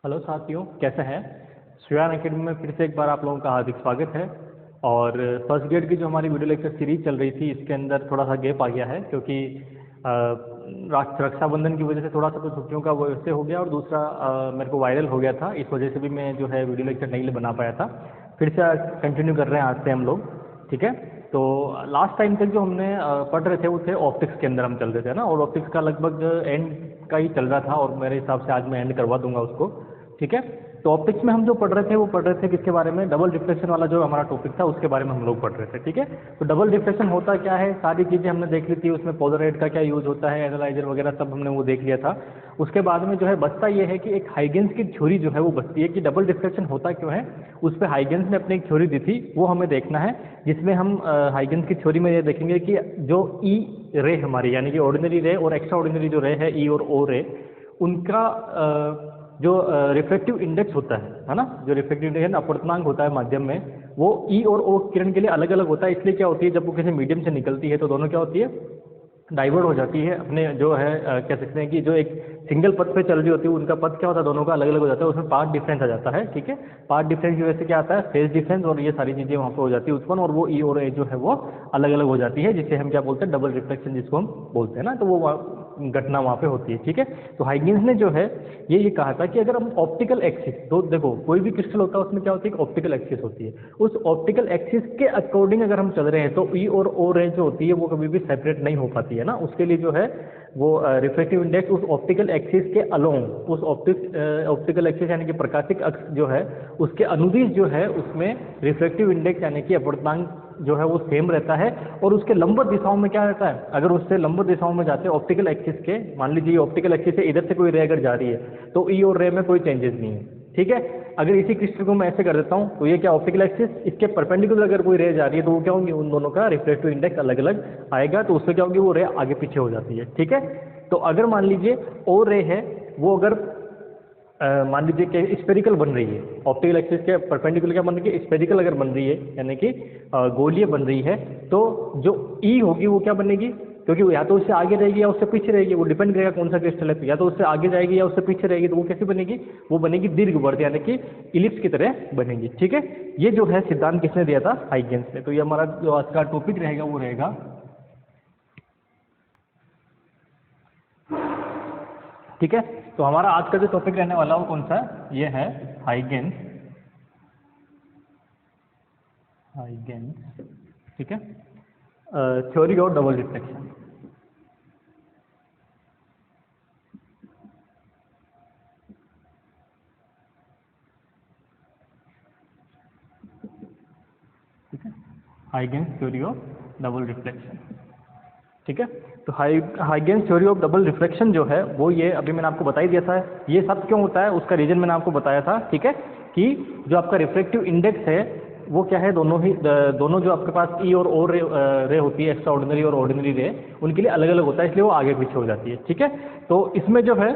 Hello साथियों, कैसे हैं। श्रेयान एकेडमी में फिर से एक बार आप लोगों का हार्दिक स्वागत है। और फर्स्ट ग्रेड की जो हमारी वीडियो लेक्चर सीरीज चल रही थी, इसके अंदर थोड़ा सा गैप आ गया है क्योंकि रक्षाबंधन की वजह से थोड़ा सा तो छुट्टियों का वजह से हो गया, और दूसरा मेरे को वायरल हो गया था, इस वजह से भी मैं जो है वीडियो लेक्चर नहीं बना पाया था। फिर से कंटिन्यू कर रहे हैं आज से हम लोग, ठीक है। तो लास्ट टाइम तक जो हमने पढ़ रहे थे वो थे ऑप्टिक्स के अंदर हम चल रहे थे ना, और ऑप्टिक्स का लगभग एंड का ही चल रहा था, और मेरे हिसाब से आज मैं एंड करवा दूंगा उसको, ठीक है। तो ऑप्टिक्स में हम जो पढ़ रहे थे वो पढ़ रहे थे किसके बारे में, डबल रिफ्लेक्शन वाला जो हमारा टॉपिक था उसके बारे में हम लोग पढ़ रहे थे, ठीक है। तो डबल रिफ्लेक्शन होता क्या है, सारी चीज़ें हमने देख ली थी, उसमें पोलराइड का क्या यूज होता है, एनालाइजर वगैरह सब हमने वो देख लिया था। उसके बाद में जो है बचता ये है कि एक हाइगेंस की थ्योरी जो है वो बचती है कि डबल रिफ्लेक्शन होता क्यों है। उस पर हाइगेंस ने अपनी एक थ्योरी दी थी, वो हमें देखना है, जिसमें हम हाइगेंस की थ्योरी में ये देखेंगे कि जो ई रे हमारी यानी कि ऑर्डिनरी रे और एक्स्ट्रा ऑर्डिनरी जो रे है, ई और ओ रे, उनका जो रिफ्लेक्टिव इंडेक्स होता है ना, जो रिफ्लेक्टिव इंडेक्स है ना, अपवर्तनांक होता है माध्यम में, वो ई और ओ किरण के लिए अलग अलग होता है। इसलिए क्या होती है, जब वो किसी मीडियम से निकलती है तो दोनों क्या होती है, डाइवर्ट हो जाती है अपने जो है कह सकते हैं कि जो एक सिंगल पथ पे चल रही होती है उनका पथ क्या होता है, दोनों का अलग अलग हो जाता है, उसमें पाथ डिफरेंस आ जाता है, ठीक है। पाथ डिफरेंस की वजह से क्या आता है, फेज डिफरेंस, और ये सारी चीज़ें वहाँ पे हो जाती है उत्पन्न, और वो ई और ए जो है वो अलग अलग हो जाती है, जिसे हम क्या बोलते हैं, डबल रिफ्लेक्शन जिसको हम बोलते हैं ना। तो वो घटना वहाँ पे होती है, ठीक है। तो हाइगेंस ने जो है ये कहा था कि अगर हम ऑप्टिकल एक्सिस, तो देखो कोई भी क्रिस्टल होता है उसमें क्या होती है, ऑप्टिकल एक्सिस होती है, उस ऑप्टिकल एक्सिस के अकॉर्डिंग अगर हम चल रहे हैं तो ई और ओ रे जो होती है वो कभी भी सेपरेट नहीं हो पाती है ना। उसके लिए जो है वो रिफ्लेक्टिव इंडेक्स उस ऑप्टिकल एक्सिस के अलोंग, उस ऑप्टिकल एक्सिस यानी कि प्रकाशिक अक्ष जो है उसके अनुदिश जो है उसमें रिफ्लेक्टिव इंडेक्स यानी कि अपवर्तनांक जो है वो सेम रहता है, और उसके लंबवत दिशाओं में क्या रहता है, अगर उससे लंबवत दिशाओं में जाते हैं ऑप्टिकल एक्सिस के, मान लीजिए ऑप्टिकल एक्सिस से इधर से कोई रे अगर जा रही है तो ई और रे में कोई चेंजेस नहीं है, ठीक है। अगर इसी क्रिस्टल को मैं ऐसे कर देता हूँ तो ये क्या ऑप्टिकल एक्सिस, इसके परपेंडिकुलर अगर कोई रे जा रही है तो वो क्या होंगी, उन दोनों का रिफ्लेक्टिव इंडेक्स अलग अलग आएगा, तो उससे क्या होगी, वो रे आगे पीछे हो जाती है, ठीक है। तो अगर मान लीजिए ओ रे है वो अगर मान लीजिए कि स्पेरिकल बन रही है, ऑप्टिकल एक्सिस के परपेंडिकुलर क्या बन रही है, स्पेरिकल अगर बन रही है यानी कि गोलीय बन रही है, तो जो ई होगी वो क्या बनेगी, क्योंकि वो या तो उससे आगे रहेगी या उससे पीछे रहेगी, वो डिपेंड करेगा कौन सा क्रिस्टल है, तो या तो उससे आगे जाएगी या उससे पीछे रहेगी, तो वो कैसी बनेगी, वो बनेगी दीर्घवृत्त यानी कि इलिप्स की तरह बनेगी, ठीक है। ये जो है सिद्धांत किसने दिया था, हाइगेंस ने। तो ये हमारा जो आज का टॉपिक रहेगा वो रहेगा, ठीक है। तो हमारा आज का जो टॉपिक रहने वाला वो कौन सा है, ये है हाइगेंस, हाइगेंस, ठीक है, थ्योरी ऑफ डबल रिफ्लेक्शन, ठीक है, Huygens theory of double reflection, ठीक है। तो Huygens theory of double reflection जो है वो ये अभी मैंने आपको बता ही दिया था, ये सब क्यों होता है उसका रीजन मैंने आपको बताया था, ठीक है, कि जो आपका रिफ्लेक्टिव इंडेक्स है वो क्या है, दोनों जो आपके पास ई और ओ रे होती है, एक्स्ट्रा ऑर्डिनरी और ऑर्डिनरी रे, उनके लिए अलग अलग होता है, इसलिए वो आगे पीछे हो जाती है, ठीक है। तो इसमें जो है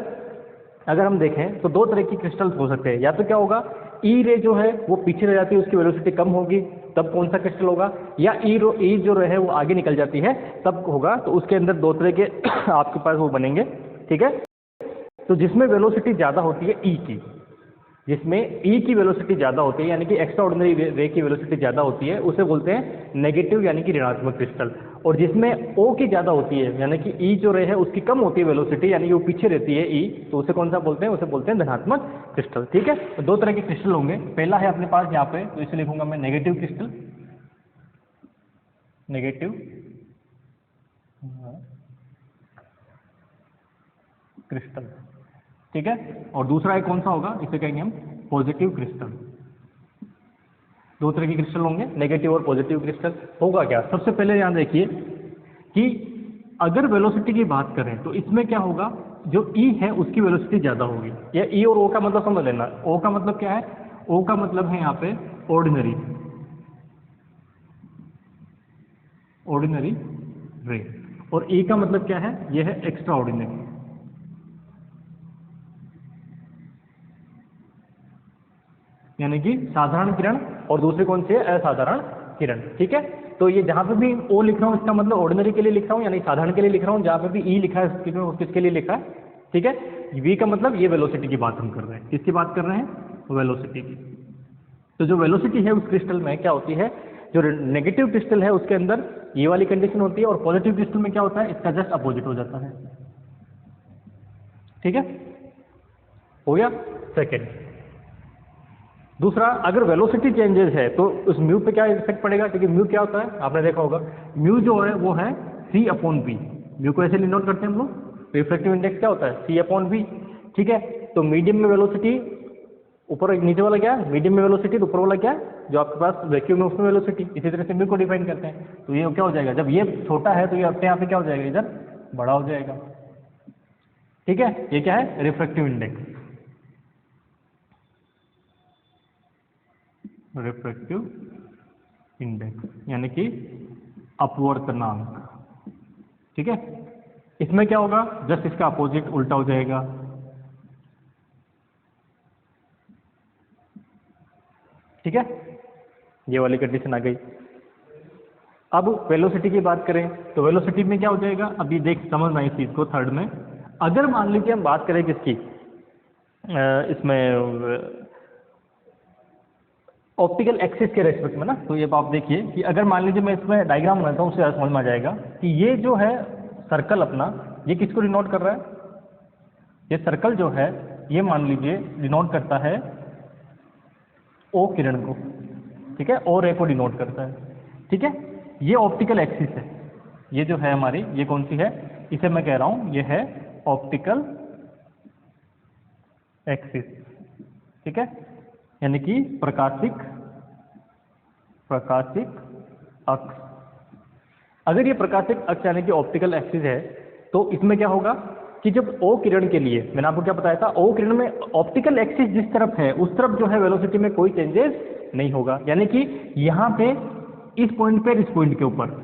अगर हम देखें तो दो तरह की क्रिस्टल्स हो सकते हैं, या तो क्या होगा, ई रे जो है वो पीछे रह जाती है, उसकी वेलोसिटी कम होगी, तब कौन सा क्रिस्टल होगा, या ई जो है वो आगे निकल जाती है तब होगा। तो उसके अंदर दो तरह के आपके पास वो बनेंगे, ठीक है। तो जिसमें वेलोसिटी ज़्यादा होती है ई की, जिसमें ई की वेलोसिटी ज़्यादा होती है यानी कि एक्स्ट्रा ऑर्डिनरी रे की वेलोसिटी ज़्यादा होती है, उसे बोलते हैं नेगेटिव यानी कि ऋणात्मक क्रिस्टल। और जिसमें ओ की ज़्यादा होती है यानी कि ई जो रे है उसकी कम होती है वेलोसिटी यानी कि वो पीछे रहती है ई, तो उसे कौन सा बोलते हैं, उसे बोलते हैं धनात्मक क्रिस्टल, ठीक है। तो दो तरह के क्रिस्टल होंगे, पहला है अपने पास यहाँ पे, तो इसे लिखूंगा मैं नेगेटिव क्रिस्टल, नेगेटिव क्रिस्टल, ठीक है। और दूसरा एक कौन सा होगा, इसे कहेंगे हम पॉजिटिव क्रिस्टल। दो तरह के क्रिस्टल होंगे, नेगेटिव और पॉजिटिव क्रिस्टल। होगा क्या, सबसे पहले यहाँ देखिए कि अगर वेलोसिटी की बात करें तो इसमें क्या होगा, जो ई है उसकी वेलोसिटी ज़्यादा होगी, या ई और ओ का मतलब समझ लेना, ओ का मतलब क्या है, ओ का मतलब है यहाँ पे ऑर्डिनरी, ऑर्डिनरी रे, और ई का मतलब क्या है, ये है एक्स्ट्रा ऑर्डिनरी, यानी कि साधारण किरण, और दूसरी कौन सी है, असाधारण किरण, ठीक है। तो ये जहाँ पे भी ओ लिख रहा हूँ इसका मतलब ऑर्डिनरी के लिए लिख रहा हूँ यानी साधारण के लिए लिख रहा हूँ, जहाँ पे भी ई लिखा है किसके लिए लिखा है, ठीक है। वी का मतलब ये वेलोसिटी की बात हम कर रहे हैं, किसकी बात कर रहे हैं, वेलोसिटी की। तो जो वेलोसिटी है उस क्रिस्टल में क्या होती है, जो नेगेटिव क्रिस्टल है उसके अंदर ये वाली कंडीशन होती है, और पॉजिटिव क्रिस्टल में क्या होता है, इसका जस्ट अपोजिट हो जाता है। ठीक है, हो गया सेकेंड। दूसरा, अगर वेलोसिटी चेंजेस है तो उस म्यू पे क्या इफेक्ट पड़ेगा, क्योंकि म्यू क्या होता है आपने देखा होगा, म्यू जो है वो है C/V। म्यू को ऐसे डिनोट करते हैं हम लोग, रिफ्रैक्टिव इंडेक्स क्या होता है, C/V। ठीक है, तो मीडियम में वेलोसिटी, ऊपर नीचे वाला क्या है, मीडियम में वेलोसिटी, ऊपर वाला क्या है जो आपके पास वैक्यूम है उसमें वेलोसिटी। इसी तरह से म्यू को डिफाइन करते हैं। तो ये क्या हो जाएगा, जब ये छोटा है तो ये अपने यहाँ पे क्या हो जाएगा, इधर बड़ा हो जाएगा। ठीक है, ये क्या है, रिफ्रैक्टिव इंडेक्स, रिफ्रैक्टिव इंडेक्स यानी कि अपवर्तनांक। ठीक है, इसमें क्या होगा, जस्ट इसका अपोजिट उल्टा हो जाएगा। ठीक है, ये वाली कंडीशन आ गई। अब वेलोसिटी की बात करें तो वेलोसिटी में क्या हो जाएगा, अभी देख समझना इस चीज को। थर्ड में अगर मान लीजिए हम बात करें किसकी, इसमें ऑप्टिकल एक्सिस के रेस्पेक्ट में ना, तो ये आप देखिए कि अगर मान लीजिए मैं इसमें डायग्राम बनाता हूँ, उससे समझ में आ जाएगा कि ये जो है सर्कल अपना, ये किसको डिनोट कर रहा है, ये सर्कल जो है ये मान लीजिए डिनोट करता है ओ किरण को। ठीक है, ओ रे को डिनोट करता है। ठीक है, ये ऑप्टिकल एक्सिस है, ये जो है हमारी, ये कौन सी है, इसे मैं कह रहा हूं ये है ऑप्टिकल एक्सिस। ठीक है, यानी कि प्रकाशिक अक्ष। अगर ये प्रकाशिक अक्ष यानी कि ऑप्टिकल एक्सिस है तो इसमें क्या होगा कि जब ओ किरण के लिए, मैंने आपको क्या बताया था, ओ किरण में ऑप्टिकल एक्सिस जिस तरफ है उस तरफ जो है वेलोसिटी में कोई चेंजेस नहीं होगा। यानी कि यहाँ पे इस पॉइंट पे, इस पॉइंट के ऊपर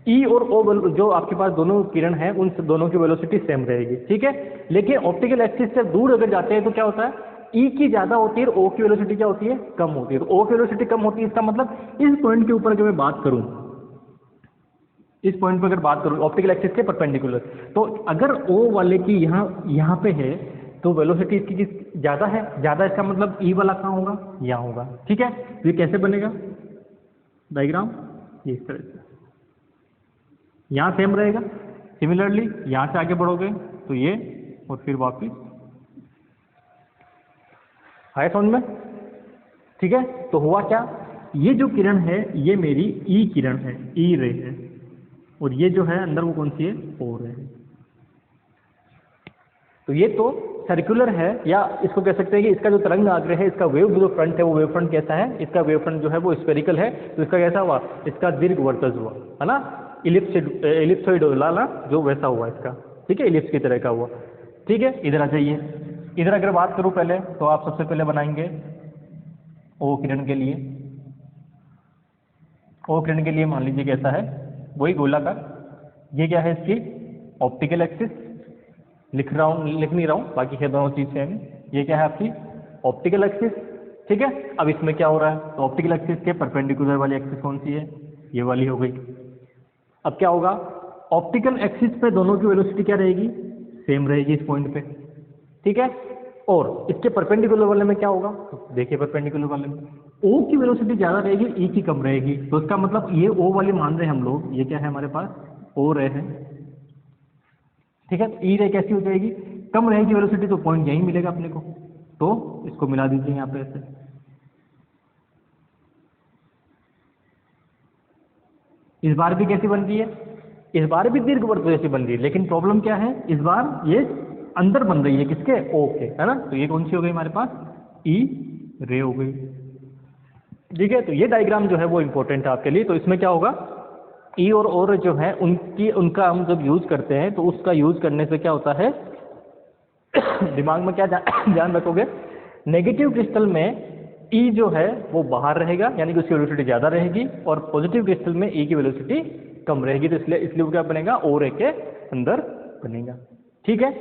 ई और ओ जो आपके पास दोनों किरण हैं उन दोनों की वेलोसिटी सेम रहेगी। ठीक है, लेकिन ऑप्टिकल एक्सिस से दूर अगर जाते हैं तो क्या होता है, ई की ज्यादा होती है और ओ की वेलोसिटी क्या होती है, कम होती है। तो ओ की वेलोसिटी कम होती है, इसका मतलब इस पॉइंट के ऊपर अगर मैं बात करूं, इस पॉइंट पर अगर बात करूं ऑप्टिकल एक्सिस के परपेंडिकुलर, तो अगर ओ वाले की यहाँ पे है तो वेलोसिटी इसकी ज्यादा है, ज्यादा इसका मतलब ई वाला कहाँ होगा, यहाँ होगा। ठीक है, तो ये कैसे बनेगा डायग्राम, ये इस तरह से, यहाँ सेम रहेगा, सिमिलरली यहाँ से आगे बढ़ोगे तो ये, और फिर वापिस आया समझ में। ठीक है, तो हुआ क्या, ये जो किरण है ये मेरी ई किरण है, ई रे है, और ये जो है अंदर वो कौन सी है, ओ रे है। तो ये तो सर्कुलर है, या इसको कह सकते हैं कि इसका जो तरंग आग्रह है, इसका वेव जो फ्रंट है वो वेव फ्रंट कैसा है, इसका वेव फ्रंट जो है वो स्फेरिकल है। तो इसका कैसा हुआ, इसका दीर्घवर्तज हुआ है ना, इलिप्सॉइड ना, जो वैसा हुआ इसका। ठीक है, इलिप्स की तरह का हुआ। ठीक है, इधर आ जाइए, इधर अगर बात करूं पहले तो आप सबसे पहले बनाएंगे ओ किरण के लिए, ओ किरण के लिए मान लीजिए कैसा है, वही गोलाकार। ये क्या है इसकी ऑप्टिकल एक्सिस, लिख नहीं रहा हूँ, बाकी है दोनों चीज सेम। ये क्या है आपकी ऑप्टिकल एक्सिस। ठीक है, अब इसमें क्या हो रहा है, तो ऑप्टिकल एक्सिस के परपेंडिकुलर वाली एक्सिस कौन सी है, ये वाली हो गई। अब क्या होगा, ऑप्टिकल एक्सिस पे दोनों की वेलोसिटी क्या रहेगी, सेम रहेगी इस पॉइंट पे। ठीक है, और इसके परपेंडिकुलर वाले में क्या होगा, तो देखिए परपेंडिकुलर वाले में ओ की वेलोसिटी ज्यादा रहेगी, ई की कम रहेगी। तो इसका मतलब ये ओ वाली मान रहे हैं हम लोग, ये क्या है हमारे पास ओ रे है। ठीक है, ई रे कैसी हो जाएगी, कम रहेगी वेलोसिटी, तो पॉइंट यही मिलेगा अपने को। तो इसको मिला दीजिए यहाँ पे ऐसे, इस बार भी कैसी बन रही है, इस बार भी दीर्घवृत्त जैसी बन रही है, लेकिन प्रॉब्लम क्या है, इस बार ये अंदर बन रही है किसके, ओ के, है ना। तो ये कौन सी हो गई हमारे पास, ई रे हो गई। ठीक है, तो ये डायग्राम जो है वो इंपॉर्टेंट है आपके लिए। तो इसमें क्या होगा, ई और ओ रे जो है उनका हम जब यूज करते हैं तो उसका यूज करने से क्या होता है दिमाग में क्या ध्यान रखोगे, नेगेटिव क्रिस्टल में ई जो है वो बाहर रहेगा, यानी कि उसकी वेलोसिटी ज्यादा रहेगी, और पॉजिटिव क्रिस्टल में ई की वेलोसिटी कम रहेगी। तो इसलिए वो क्या बनेगा, ओ रे के अंदर बनेगा। ठीक है,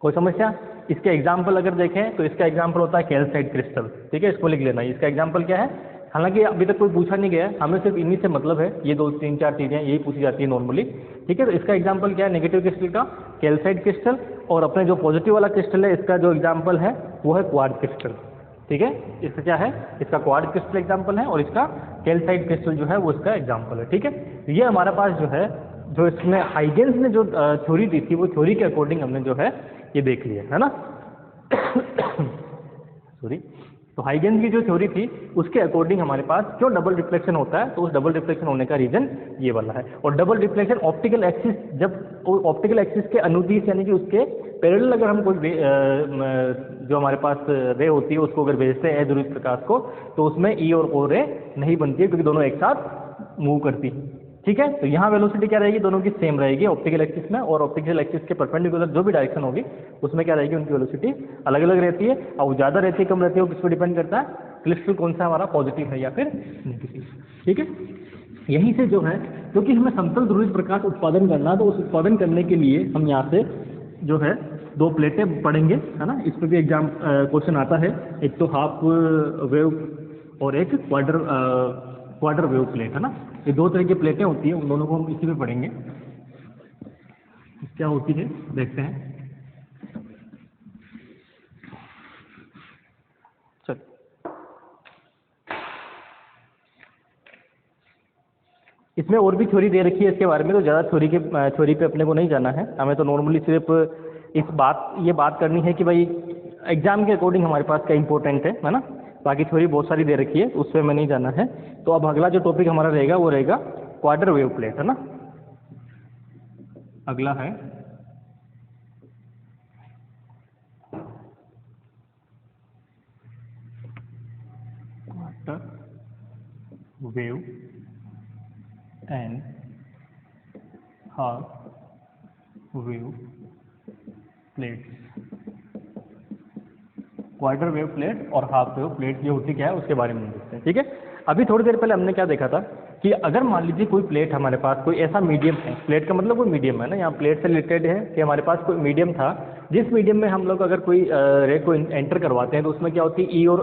कोई समस्या। इसके एग्जाम्पल अगर देखें तो इसका एग्जाम्पल होता है कैल्साइट क्रिस्टल। ठीक है, इसको लिख लेना, इसका एग्जाम्पल क्या है, हालांकि अभी तक कोई पूछा नहीं गया है, हमें सिर्फ इन्हीं से मतलब है, ये 2 3 4 चीज़ें यही पूछी जाती है नॉर्मली। ठीक है, तो इसका एग्जाम्पल क्या है नेगेटिव क्रिस्टल का? Calcite crystal. और अपने जो पॉजिटिव वाला क्रिस्टल है इसका जो एग्जाम्पल है वो है क्वार्ट्ज क्रिस्टल। ठीक है, इसका क्या है? इसका क्वार्ट्ज क्रिस्टल एग्जाम्पल है और इसका कैल्साइट क्रिस्टल जो है वो इसका एग्जाम्पल है। ठीक है, ये हमारे पास जो है, जो इसमें हाइगेंस ने जो थ्योरी दी थी वो थ्योरी के अकॉर्डिंग हमने जो है ये देख लिया है ना। सॉरी, तो हाइगेंस की जो थ्योरी थी उसके अकॉर्डिंग हमारे पास क्यों डबल रिफ्लेक्शन होता है, तो उस डबल रिफ्लेक्शन होने का रीजन ये वाला है। और डबल रिफ्लेक्शन ऑप्टिकल एक्सिस, जब ऑप्टिकल एक्सिस के अनुदिश यानी कि उसके पैरेलल अगर हम कोई जो हमारे पास रे होती है उसको अगर भेजते हैं अध्रुवित प्रकाश को, तो उसमें ई और ओ रे नहीं बनती है क्योंकि दोनों एक साथ मूव करती है। ठीक है, तो यहाँ वेलोसिटी क्या रहेगी? दोनों की सेम रहेगी ऑप्टिकल एक्सिस में, और ऑप्टिकल एक्सिस के परपेंडिकुलर जो भी डायरेक्शन होगी उसमें क्या रहेगी? उनकी वेलोसिटी अलग अलग रहती है। और ज़्यादा रहती है कम रहती है वो किस पर डिपेंड करता है? क्रिस्टल कौन सा हमारा पॉजिटिव है या फिर नेगेटिव। ठीक है, यहीं से जो है, क्योंकि हमें समतल ध्रुवित प्रकाश उत्पादन करना है, तो उस उत्पादन करने के लिए हम यहाँ से जो है 2 प्लेटें पढ़ेंगे, है ना। इस पर भी एग्जाम क्वेश्चन आता है, एक तो हाफ वेव और एक क्वार्टर वेव प्लेट, है ना। ये 2 तरह की प्लेटें होती हैं, उन दोनों को हम इसी में पढ़ेंगे। क्या होती है देखते हैं। चल, इसमें और भी थ्योरी दे रखी है इसके बारे में, तो ज़्यादा थ्योरी पे अपने को नहीं जाना है। हमें तो नॉर्मली सिर्फ ये बात करनी है कि भाई एग्जाम के अकॉर्डिंग हमारे पास क्या इंपॉर्टेंट है ना। बाकी थ्योरी बहुत सारी दे रखी है, उस पर हमें नहीं जाना है। तो अब अगला जो टॉपिक हमारा रहेगा वो रहेगा क्वार्टर वेव प्लेट, है ना। अगला है quarter wave and half wave plate. Quarter wave plate और हाफ वेव प्लेट ये होती क्या है उसके बारे में देखते हैं। ठीक है, अभी थोड़ी देर पहले हमने क्या देखा था कि अगर मान लीजिए कोई प्लेट हमारे पास कोई ऐसा मीडियम है, प्लेट का मतलब कोई मीडियम है ना, यहाँ प्लेट से रिलेटेड है कि हमारे पास कोई मीडियम था, जिस मीडियम में हम लोग अगर कोई रे को एंटर करवाते हैं तो उसमें क्या होती है? ई और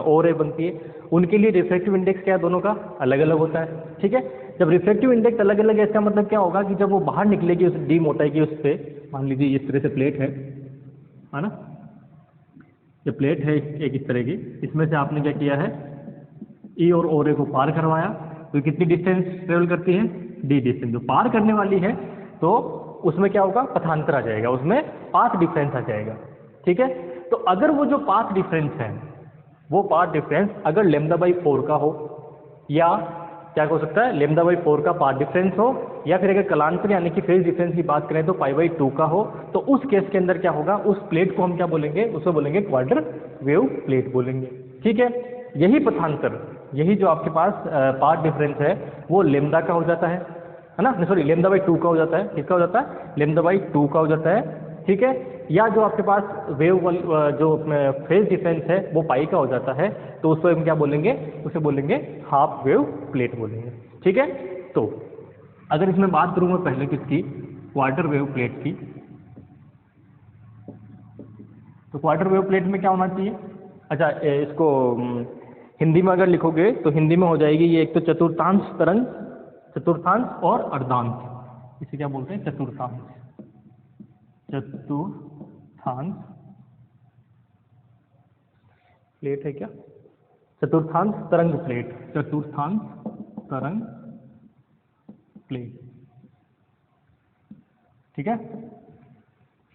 ओ रे बनती है। उनके लिए रिफ्रैक्टिव इंडेक्स क्या है? दोनों का अलग अलग होता है। ठीक है, जब रिफ्रैक्टिव इंडेक्स अलग अलग है इसका मतलब क्या होगा कि जब वो बाहर निकलेगी उस डी मोटाई की, उस पर मान लीजिए इस तरह से प्लेट है ना, ये प्लेट है एक इस तरह की, इसमें से आपने क्या किया है? ई और ओ रे को पार करवाया, तो कितनी डिस्टेंस ट्रेवल करती है? D distance. जो पार करने वाली है तो उसमें क्या होगा? पथांतर आ जाएगा, उसमें पाथ डिफरेंस आ जाएगा। ठीक है, तो अगर वो जो पाथ डिफरेंस है वो पाथ डिफरेंस अगर λ/4 का हो, या क्या हो सकता है? λ/4 का पाथ डिफरेंस हो, या फिर अगर कलांतर यानी कि फेज डिफरेंस की बात करें तो π/2 का हो, तो उस केस के अंदर क्या होगा? उस प्लेट को हम क्या बोलेंगे? उसे बोलेंगे क्वार्टर वेव प्लेट बोलेंगे। ठीक है, यही पथांतर, यही जो आपके पास पाथ डिफरेंस है वो लेमदा का हो जाता है ना, सॉरी λ/2 का हो जाता है। किसका हो जाता है? λ/2 का हो जाता है। ठीक है, या जो आपके पास वेव जो फेज डिफरेंस है वो पाई का हो जाता है, तो उसको हम क्या बोलेंगे? उसे बोलेंगे हाफ वेव प्लेट बोलेंगे। ठीक है, तो अगर इसमें बात करूँ मैं पहले किसकी? क्वार्टर वेव प्लेट की, तो क्वार्टर वेव प्लेट में क्या होना चाहिए? अच्छा, इसको हिंदी में अगर लिखोगे तो हिंदी में हो जाएगी ये, एक तो चतुर्थांश तरंग, चतुर्थांश और अर्धांश, इसे क्या बोलते हैं? चतुर्थांश प्लेट है क्या? चतुर्थांश तरंग प्लेट, चतुर्थांश तरंग प्लेट। ठीक है,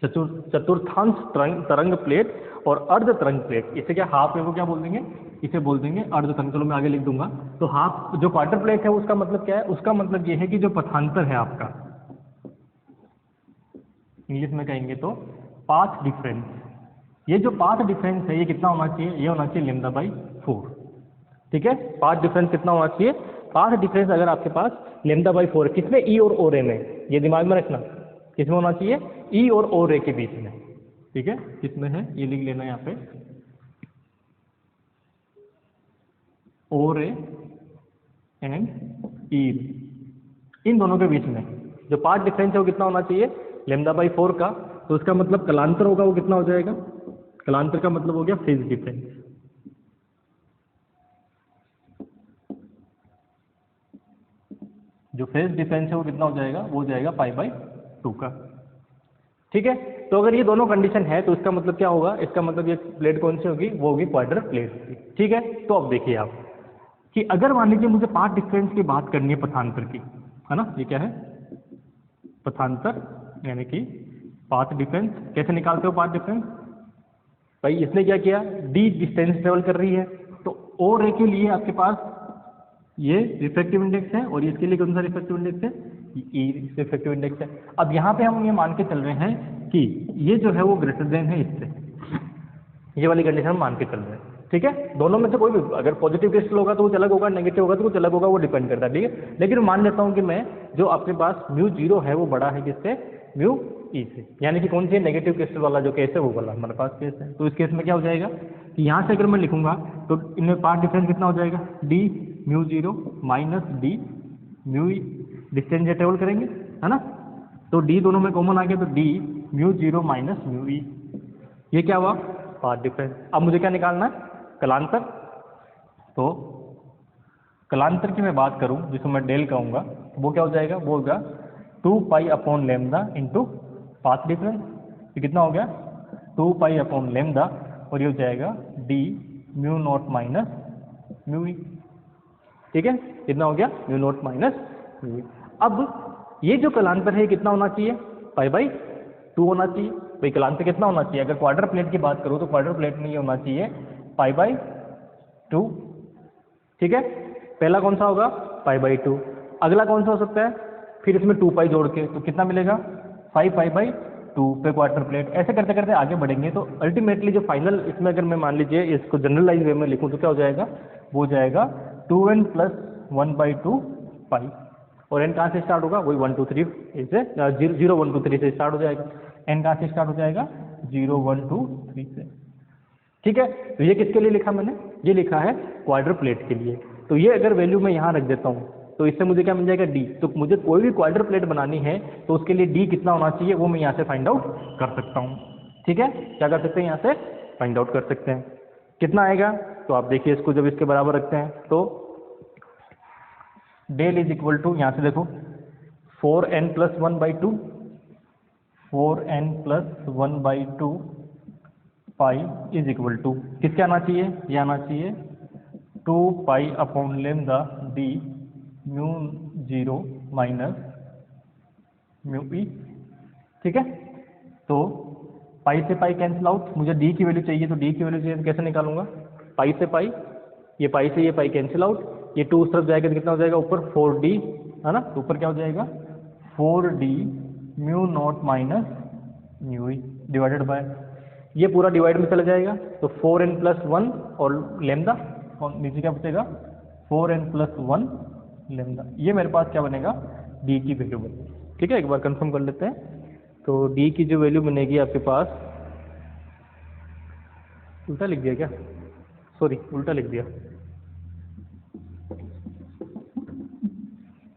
चतुर्थांश तरंग प्लेट और अर्ध तरंग प्लेट, इसे क्या हाफ वेव को क्या बोल देंगे? इसे बोल देंगे अर्ध तरंग। चलो मैं आगे लिख दूंगा। तो हाफ जो क्वार्टर प्लेट है उसका मतलब क्या है? उसका मतलब ये है कि जो पथांतर है आपका, इंग्लिश में कहेंगे तो पाथ डिफरेंस, ये जो पाथ डिफरेंस है ये कितना होना चाहिए? ये होना चाहिए λ/4। ठीक है, पाथ डिफरेंस कितना होना चाहिए? पाथ डिफरेंस अगर आपके पास λ/4, किसमें? ई और ओ रे में। ये दिमाग में रखना, किसमें होना चाहिए? ई और ओ रे के बीच में। ठीक है, किसमें है? ये लिख लेना यहाँ पे, ओ रे एंड ई, इन दोनों के बीच में जो पाथ डिफरेंस है वो कितना होना चाहिए? λ/4 का। तो उसका मतलब कलांतर होगा वो कितना हो जाएगा? कलांतर का मतलब हो गया फेज डिफरेंस। जो फेज डिफरेंस है वो कितना हो जाएगा, वो हो जाएगा π/2 का। ठीक है, तो अगर ये दोनों कंडीशन है तो इसका मतलब क्या होगा, इसका मतलब ये प्लेट कौन सी होगी, वो होगी क्वाड्रप प्लेट होगी। ठीक है, तो अब देखिए आप कि अगर मान लीजिए मुझे पाथ डिफरेंस की बात करनी है पथांतर की, है ना, ये क्या है पथांतर, यानी कि पाथ डिफरेंस। कैसे निकालते हो पाथ डिफरेंस, भाई इसने क्या किया, डी डिस्टेंस ट्रेवल कर रही है, तो ओ रे के लिए आपके पास ये रिफ्रैक्टिव इंडेक्स है और इसके लिए कौन सा रिफ्रैक्टिव इंडेक्स है, ई रिफ्रैक्टिव इंडेक्स है। अब यहाँ पे हम ये मान के चल रहे हैं कि ये जो है वो ग्रेटर देन है इससे, ये वाली कंडीशन हम मान के चल रहे हैं। ठीक है, दोनों में से कोई भी, अगर पॉजिटिव क्रिस्टल होगा तो कुछ अलग होगा, नेगेटिव होगा तो कुछ अलग होगा, वो डिपेंड करता है। ठीक है, लेकिन मान लेता हूँ कि मैं जो आपके पास μ0 है वो बड़ा है किससे, μe से, यानी कि कौन सी नेगेटिव क्रिस्टल वाला जो केस है वो वाला हमारे पास केस है। तो इस केस में क्या हो जाएगा कि यहाँ से अगर मैं लिखूंगा तो इनमें पाथ डिफरेंस कितना हो जाएगा, d μ0 minus d μe, distance ये ट्रेवल करेंगे, है ना, तो d दोनों में कॉमन आ गया, तो d μ0 माइनस μe, ये क्या हुआ पाथ डिफरेंस। अब मुझे क्या निकालना है, कलांतर। तो कलांतर की मैं बात करूं जिसको मैं डेल कहूंगा, वो क्या हो जाएगा, वो होगा 2π/λ इंटू पाथ डिफरेंस। ये कितना हो गया 2π/λ, और ये हो जाएगा d μ0 माइनस μe। ठीक है, कितना हो गया μ0 माइनस μe। अब ये जो कलांतर है कितना होना चाहिए, π/2 होना चाहिए। भाई कलांतर कितना होना चाहिए, अगर क्वाड्रर प्लेट की बात करूं तो क्वाड्रर प्लेट में ये होना चाहिए π/2। ठीक है, पहला कौन सा होगा π/2, अगला कौन सा हो सकता है, फिर इसमें 2π जोड़ के, तो कितना मिलेगा 5π/2 पे क्वार्टर प्लेट। ऐसे करते करते आगे बढ़ेंगे तो अल्टीमेटली जो फाइनल इसमें अगर मैं मान लीजिए इसको जनरलाइज वे में लिखूं तो क्या हो जाएगा, वो हो जाएगा 2n + 1/2π, और n कहाँ से स्टार्ट होगा, वही 1 2 3 से 0 1 2 3 से स्टार्ट हो जाएगा। n कहाँ से स्टार्ट हो जाएगा, 0 1 2 3 से। ठीक है, तो ये किसके लिए लिखा मैंने, ये लिखा है क्वाड्रर प्लेट के लिए। तो ये अगर वैल्यू मैं यहाँ रख देता हूँ तो इससे मुझे क्या मिल जाएगा, d। तो मुझे कोई भी क्वाड्रर प्लेट बनानी है तो उसके लिए d कितना होना चाहिए वो मैं यहाँ से फाइंड आउट कर सकता हूँ। ठीक है, क्या कर सकते हैं, यहाँ से फाइंड आउट कर सकते हैं। कितना आएगा, तो आप देखिए इसको जब इसके बराबर रखते हैं तो डेल इज इक्वल टू, यहाँ से देखो 4n + 1/2, 4n + 1/2 pi is equal to किसके आना चाहिए, ये आना चाहिए 2π/λ d μ0 माइनस μe। ठीक है, तो पाई से पाई कैंसिल आउट, मुझे d की वैल्यू चाहिए, तो d की वैल्यू चाहिए तो कैसे निकालूंगा, पाई से पाई, ये पाई से ये पाई कैंसिल आउट, ये 2 उस तरफ जाएगा तो कितना हो जाएगा ऊपर 4d, है ना, तो ऊपर क्या हो जाएगा 4d μ0 minus μe divided by, ये पूरा डिवाइड में चला जाएगा तो 4n + 1 और लेमदा, और नीचे क्या बचेगा 4n + 1 लेमदा। ये मेरे पास क्या बनेगा, d की वैल्यू बनेगी। ठीक है, एक बार कंफर्म कर लेते हैं, तो d की जो वैल्यू बनेगी आपके पास, उल्टा लिख दिया क्या, सॉरी उल्टा लिख दिया,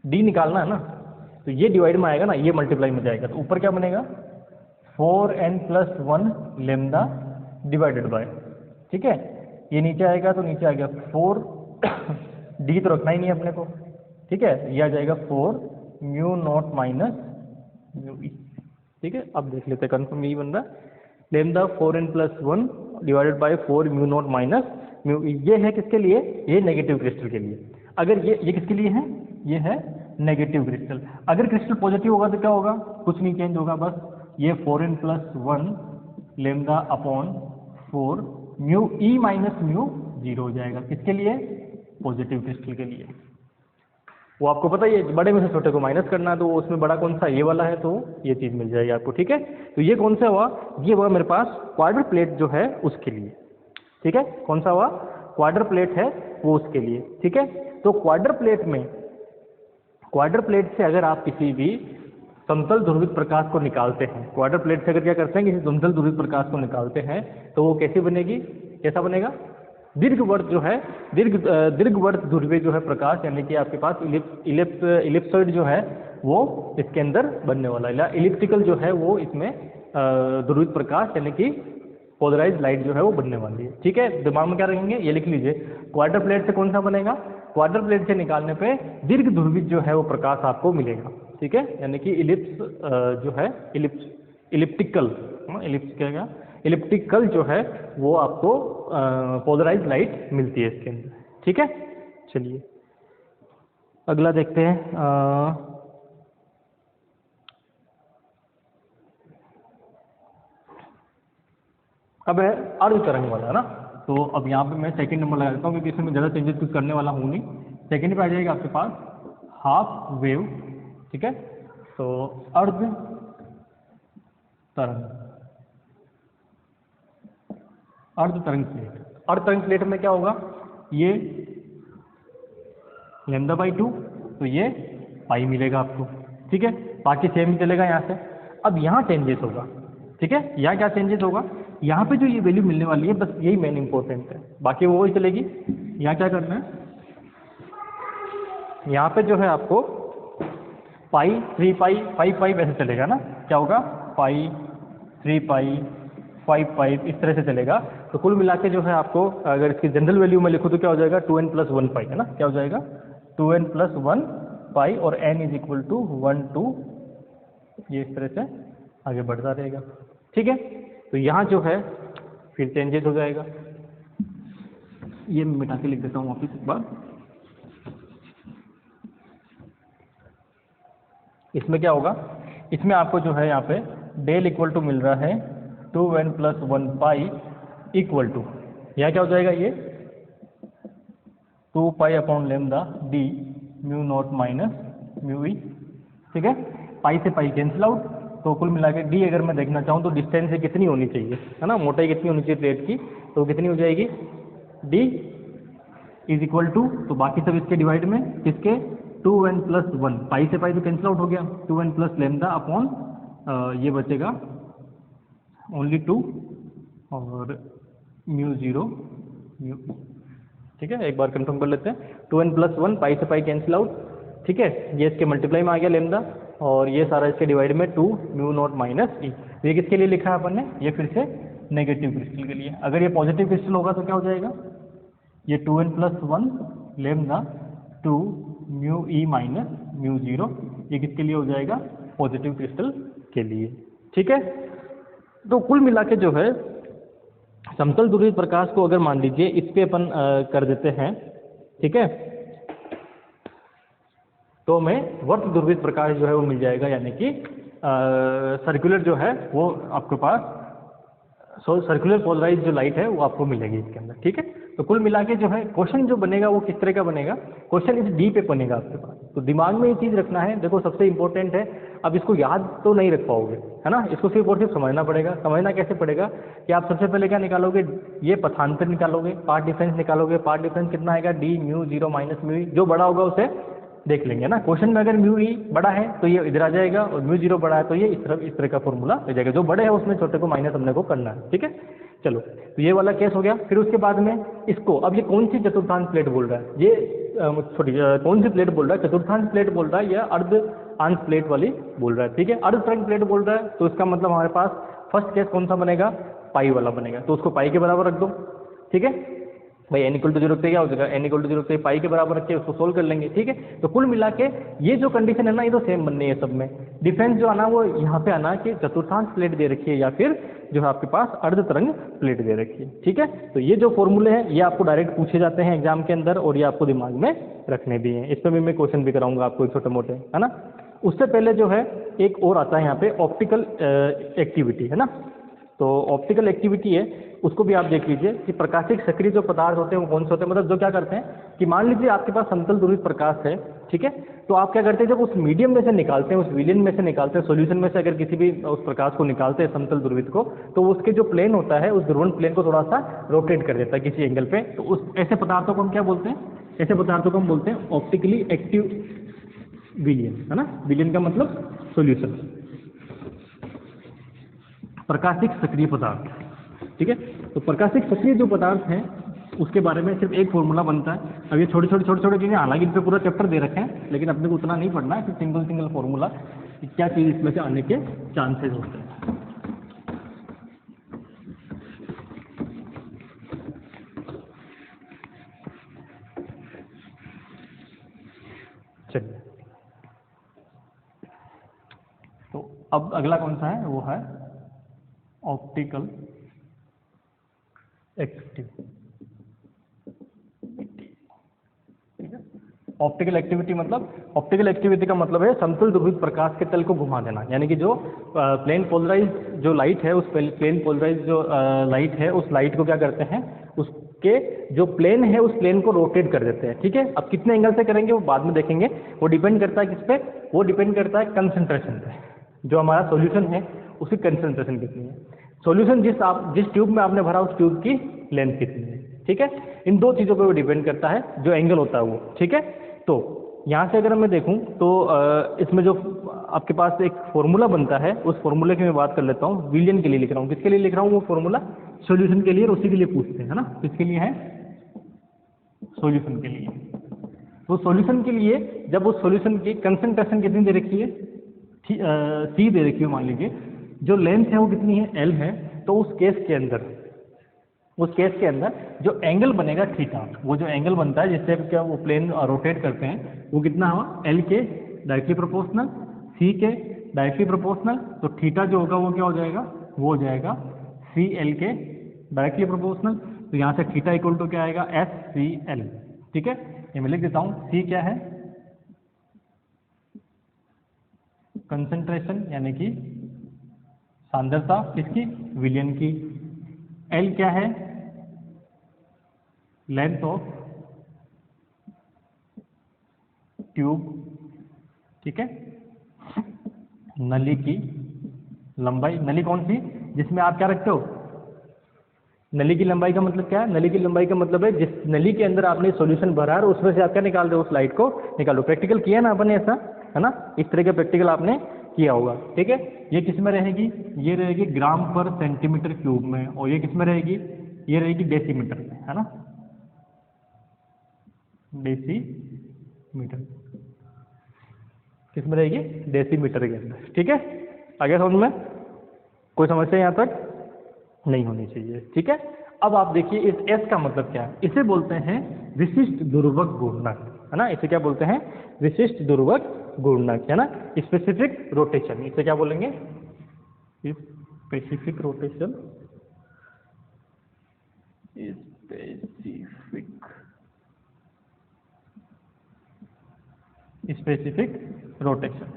d निकालना है ना, तो ये डिवाइड में आएगा ना, ये मल्टीप्लाई में जाएगा, तो ऊपर क्या बनेगा 4n + 1 लेमदा डिवाइडेड बाय। ठीक है, ये नीचे आएगा तो नीचे आ गया 4 d तो रखना ही नहीं है अपने को। ठीक है, ये आ जाएगा 4 μ0 माइनस μe। ठीक है, अब देख लेते हैं कन्फर्म यही बन रहा है, lambda 4n + 1 divided by 4 μ0 minus μe। ये है किसके लिए, ये नेगेटिव क्रिस्टल के लिए। अगर ये किसके लिए है, ये है नेगेटिव क्रिस्टल। अगर क्रिस्टल पॉजिटिव होगा तो क्या होगा, कुछ नहीं चेंज होगा, बस ये 4n + 1 lambda upon 4 μe minus μ 0 हो जाएगा, किसके लिए, पॉजिटिव क्रिस्टल के लिए। वो आपको पता ही है, बड़े में से छोटे को माइनस करना है, तो उसमें बड़ा कौन सा, ये वाला है, तो ये चीज़ मिल जाएगी आपको। ठीक है, तो ये कौन सा हुआ, ये हुआ मेरे पास क्वाड्रर प्लेट जो है उसके लिए। ठीक है, कौन सा हुआ, क्वाड्रर प्लेट है वो उसके लिए। ठीक है, तो क्वाड्रर प्लेट में, क्वाड्रर प्लेट से अगर आप किसी भी समतल ध्रुवित प्रकाश को निकालते हैं, क्वाड्रर प्लेट से अगर क्या करते हैं, किसी समतल ध्रुवित प्रकाश को निकालते हैं तो वो कैसी बनेगी, कैसा बनेगा, दीर्घवर्त जो है, दीर्घवर्त ध्रुवीय जो है प्रकाश, यानी कि आपके पास इलिप्सॉइड जो है वो इसके अंदर बनने वाला है, इलिप्टिकल जो है वो इसमें ध्रुवित प्रकाश यानी कि पोलराइज लाइट जो है वो बनने वाली है। ठीक है, दिमाग में क्या रखेंगे, ये लिख लीजिए। क्वार्टर प्लेट से कौन सा बनेगा, क्वार्टर प्लेट से निकालने पे दीर्घ ध्रुवित जो है वो प्रकाश आपको मिलेगा। ठीक है, यानी कि इलिप्स जो है इलिप्टिकल क्या इलिप्टिकल जो है वो आपको पोलराइज लाइट मिलती है इसके अंदर। ठीक है, चलिए अगला देखते हैं। अब है अर्ध तरंग वाला, है ना। तो अब यहाँ पे मैं सेकंड नंबर लगा देता हूँ क्योंकि इसमें ज़्यादा चेंजेस कुछ करने वाला हूँ नहीं। सेकंड पे आ जाएगा आपके पास हाफ वेव। ठीक है, तो अर्ध तरंग, अर्ध तरंग प्लेट। अर्ध तरंग प्लेट में क्या होगा, ये λ/2, तो ये पाई मिलेगा आपको। ठीक है, बाकी सेम ही चलेगा यहाँ से। अब यहाँ चेंजेस होगा। ठीक है, यहाँ क्या चेंजेस होगा, यहाँ पे जो ये वैल्यू मिलने वाली है बस यही मेन इंपॉर्टेंट है, बाकी वो वही चलेगी। यहाँ क्या करना है, यहाँ पे जो है आपको पाई 3 पाई 5 पाई वैसे चलेगा ना, क्या होगा पाई 3 पाई 5 पाई इस तरह से चलेगा। तो कुल मिला के जो है आपको अगर इसकी जनरल वैल्यू में लिखूँ तो क्या हो जाएगा 2n + 1 पाई, है ना। क्या हो जाएगा 2n + 1 पाई और n = 1 2, ये इस तरह से आगे बढ़ता रहेगा। ठीक है, तो यहाँ जो है फिर चेंजेस हो जाएगा। ये मैं मिटा के लिख देता हूँ वापिस एक बार। इसमें क्या होगा, इसमें आपको जो है यहाँ पे डेल = मिल रहा है 2n + 1 पाई इक्वल टू, यहाँ क्या हो जाएगा ये 2 π/λ d μ0 - μe। ठीक है, पाई से पाई कैंसिल आउट, तो कुल मिला के डी अगर मैं देखना चाहूँ तो डिस्टेंस से कितनी होनी चाहिए, है ना, मोटाई कितनी होनी चाहिए प्लेट की, तो कितनी हो जाएगी डी = तो बाकी सब इसके डिवाइड में किसके 2n + 1 पाई से पाई तो कैंसिल आउट हो गया, 2n + λ ये बचेगा ओनली 2 और μ0 μ। ठीक है, एक बार कंफर्म कर लेते हैं। 2n + 1 पाई से पाई कैंसिल आउट। ठीक है, ये इसके मल्टीप्लाई में आ गया लेमदा, और ये सारा इसके डिवाइड में 2 μ0 - e। ये किसके लिए लिखा है अपन ने, ये फिर से नेगेटिव क्रिस्टल के लिए। अगर ये पॉजिटिव क्रिस्टल होगा तो क्या हो जाएगा, ये 2n + 1 λ 2 μe - μ0, ये किसके लिए हो जाएगा पॉजिटिव क्रिस्टल के लिए। ठीक है, तो कुल मिला के जो है समतल ध्रुवित प्रकाश को अगर मान लीजिए इस पे अपन कर देते हैं, ठीक है, तो हमें वर्त ध्रुवित प्रकाश जो है वो मिल जाएगा, यानी कि सर्कुलर जो है वो आपके पास सर्कुलर पोलराइज जो लाइट है वो आपको मिलेगी इसके अंदर। ठीक है, तो कुल मिला के जो है क्वेश्चन जो बनेगा वो किस तरह का बनेगा, क्वेश्चन इस डी पे बनेगा आपके पास। तो दिमाग में ये चीज़ रखना है, देखो सबसे इंपॉर्टेंट है। अब इसको याद तो नहीं रख पाओगे, है ना, इसको सिर्फ और सिर्फ समझना पड़ेगा। समझना कैसे पड़ेगा कि आप सबसे पहले क्या निकालोगे, ये पथांतर निकालोगे, पार्ट डिफरेंस निकालोगे। पार्ट डिफरेंस कितना आएगा, डी μ0 - μe, जो बड़ा होगा उसे देख लेंगे ना। क्वेश्चन में अगर μe बड़ा है तो ये इधर आ जाएगा, और μ0 बड़ा है तो ये इस तरह का फॉर्मूला हो जाएगा। जो बड़े है उसमें छोटे को माइनस हमने को करना है। ठीक है, चलो, तो ये वाला केस हो गया। फिर उसके बाद में इसको, अब ये कौन सी चतुर्थांश प्लेट बोल रहा है, ये कौन सी प्लेट बोल रहा है, चतुर्थांश प्लेट बोल रहा है या अर्ध अंश प्लेट वाली बोल रहा है। ठीक है, अर्ध तरंग प्लेट बोल रहा है तो इसका मतलब हमारे पास फर्स्ट केस कौन सा बनेगा, पाई वाला बनेगा, तो उसको पाई के बराबर रख दो। ठीक है भाई, n = 0 पे क्या हो जाएगा, n = 0 पे पाई के बराबर रख के उसको सोल्व कर लेंगे। ठीक है, तो कुल मिला के ये जो कंडीशन है ना, ये तो सेम बननी है सब में। डिफरेंस जो आना वो यहाँ पे आना कि चतुर्थांश प्लेट दे रखी है या फिर जो है आपके पास अर्ध तरंग प्लेट दे रखी है। ठीक है, तो ये जो फॉर्मूले हैं ये आपको डायरेक्ट पूछे जाते हैं एग्जाम के अंदर, और ये आपको दिमाग में रखने भी हैं। इस पर भी मैं क्वेश्चन भी कराऊंगा आपको छोटे मोटे, है ना। उससे पहले जो है एक और आता है यहाँ पे ऑप्टिकल एक्टिविटी, है ना। तो ऑप्टिकल एक्टिविटी है, उसको भी आप देख लीजिए कि प्रकाशिक सक्रिय जो पदार्थ होते हैं वो कौन से होते हैं। मतलब जो क्या करते हैं कि मान लीजिए आपके पास समतल ध्रुवित प्रकाश है, ठीक है, तो आप क्या करते हैं, जब उस मीडियम में से निकालते हैं, उस विलियन में से निकालते हैं, सॉल्यूशन में से अगर किसी भी उस प्रकाश को निकालते हैं समतल ध्रुवित को, तो उसके जो प्लेन होता है उस ध्रुवण प्लेन को थोड़ा सा रोटेट कर देता है किसी एंगल पे। तो उस ऐसे पदार्थों को हम क्या बोलते हैं, ऐसे पदार्थों को हम बोलते हैं ऑप्टिकली एक्टिव विलियन, है ना। विलियन का मतलब सॉल्यूशन, प्रकाशिक सक्रिय पदार्थ। ठीक है, तो प्रकाशिक सक्रिय जो पदार्थ हैं उसके बारे में सिर्फ एक फॉर्मूला बनता है। अब ये छोटे छोटे चीज़ें, हालांकि इन पे पूरा चैप्टर दे रखे हैं, लेकिन अपने को उतना नहीं पढ़ना है, सिर्फ सिंगल फॉर्मूला कि क्या चीज़ इसमें से आने के चांसेस होते हैं। तो अब अगला कौन सा है, वो है ऑप्टिकल एक्टिविटी। ठीक है, ऑप्टिकल एक्टिविटी मतलब, ऑप्टिकल एक्टिविटी का मतलब है समतल ध्रुवित प्रकाश के तल को घुमा देना, यानी कि जो प्लेन पोलराइज जो लाइट है, उस प्लेन पोलराइज जो लाइट है, उस लाइट को क्या करते हैं, उसके जो प्लेन है उस प्लेन को रोटेट कर देते हैं। ठीक है, अब कितने एंगल से करेंगे वो बाद में देखेंगे, वो डिपेंड करता है किस पे, वो डिपेंड करता है कंसंट्रेशन पे। जो हमारा सॉल्यूशन है उसकी कंसंट्रेशन कितनी है, सॉल्यूशन जिस ट्यूब में आपने भरा उस ट्यूब की लेंथ कितनी है। ठीक है, इन दो चीज़ों पे वो डिपेंड करता है, जो एंगल होता है वो। ठीक है, तो यहाँ से अगर मैं देखूँ तो इसमें जो आपके पास एक फॉर्मूला बनता है, उस फॉर्मूले की मैं बात कर लेता हूँ। विलियन के लिए लिख रहा हूँ, किसके लिए लिख रहा हूँ वो फॉर्मूला, सॉल्यूशन के लिए, और उसी के लिए पूछते हैं, है ना, किसके लिए है, सॉल्यूशन के लिए। तो सॉल्यूशन के लिए जब उस सॉल्यूशन की कंसंट्रेशन कितनी दे रखी है, सी दे रखी है, मान लीजिए जो लेंथ है वो कितनी है, एल है, तो उस केस के अंदर जो एंगल बनेगा थीटा, वो जो एंगल बनता है जिससे क्या वो प्लेन रोटेट करते हैं, वो कितना हुआ, एल के डायरेक्टली प्रोपोर्शनल, सी के डायरेक्टली प्रोपोर्शनल, तो थीटा जो होगा वो क्या हो जाएगा, वो हो जाएगा सी एल के डायरेक्टली प्रोपोर्शनल। तो यहाँ से थीटा इक्वल टू क्या आएगा, एस सी एल। ठीक है, ये मैं लिख देता हूँ, सी क्या है, कंसंट्रेशन यानी कि सांद्रता किसकी, विलियन की, एल क्या है, लेंथ ऑफ ट्यूब। ठीक है, नली की लंबाई, नली कौन सी, जिसमें आप क्या रखते हो, नली की लंबाई का मतलब क्या है, नली की लंबाई का मतलब है जिस नली के अंदर आपने सॉल्यूशन भरा है उसमें से आप क्या निकाल रहे हो, उस लाइट को निकालो। प्रैक्टिकल किया ना आपने ऐसा, है ना, इस तरह का प्रैक्टिकल आपने किया होगा। ठीक है, ये किस में रहेगी, ये रहेगी ग्राम पर सेंटीमीटर क्यूब में, और ये किस में रहेगी, ये रहेगी डेसीमीटर में, है ना, डेसीमीटर किस में रहेगी, डेसीमीटर के अंदर। ठीक है, आगे समझ में, कोई समस्या यहाँ तक नहीं होनी चाहिए। ठीक है, अब आप देखिए इस एस का मतलब क्या है, इसे बोलते हैं विशिष्ट ध्रुवक गुणक, है ना, इसे क्या बोलते हैं, विशिष्ट ध्रुवक गुणक, है ना, स्पेसिफिक रोटेशन, इसे क्या बोलेंगे, स्पेसिफिक रोटेशन, स्पेसिफिक रोटेशन।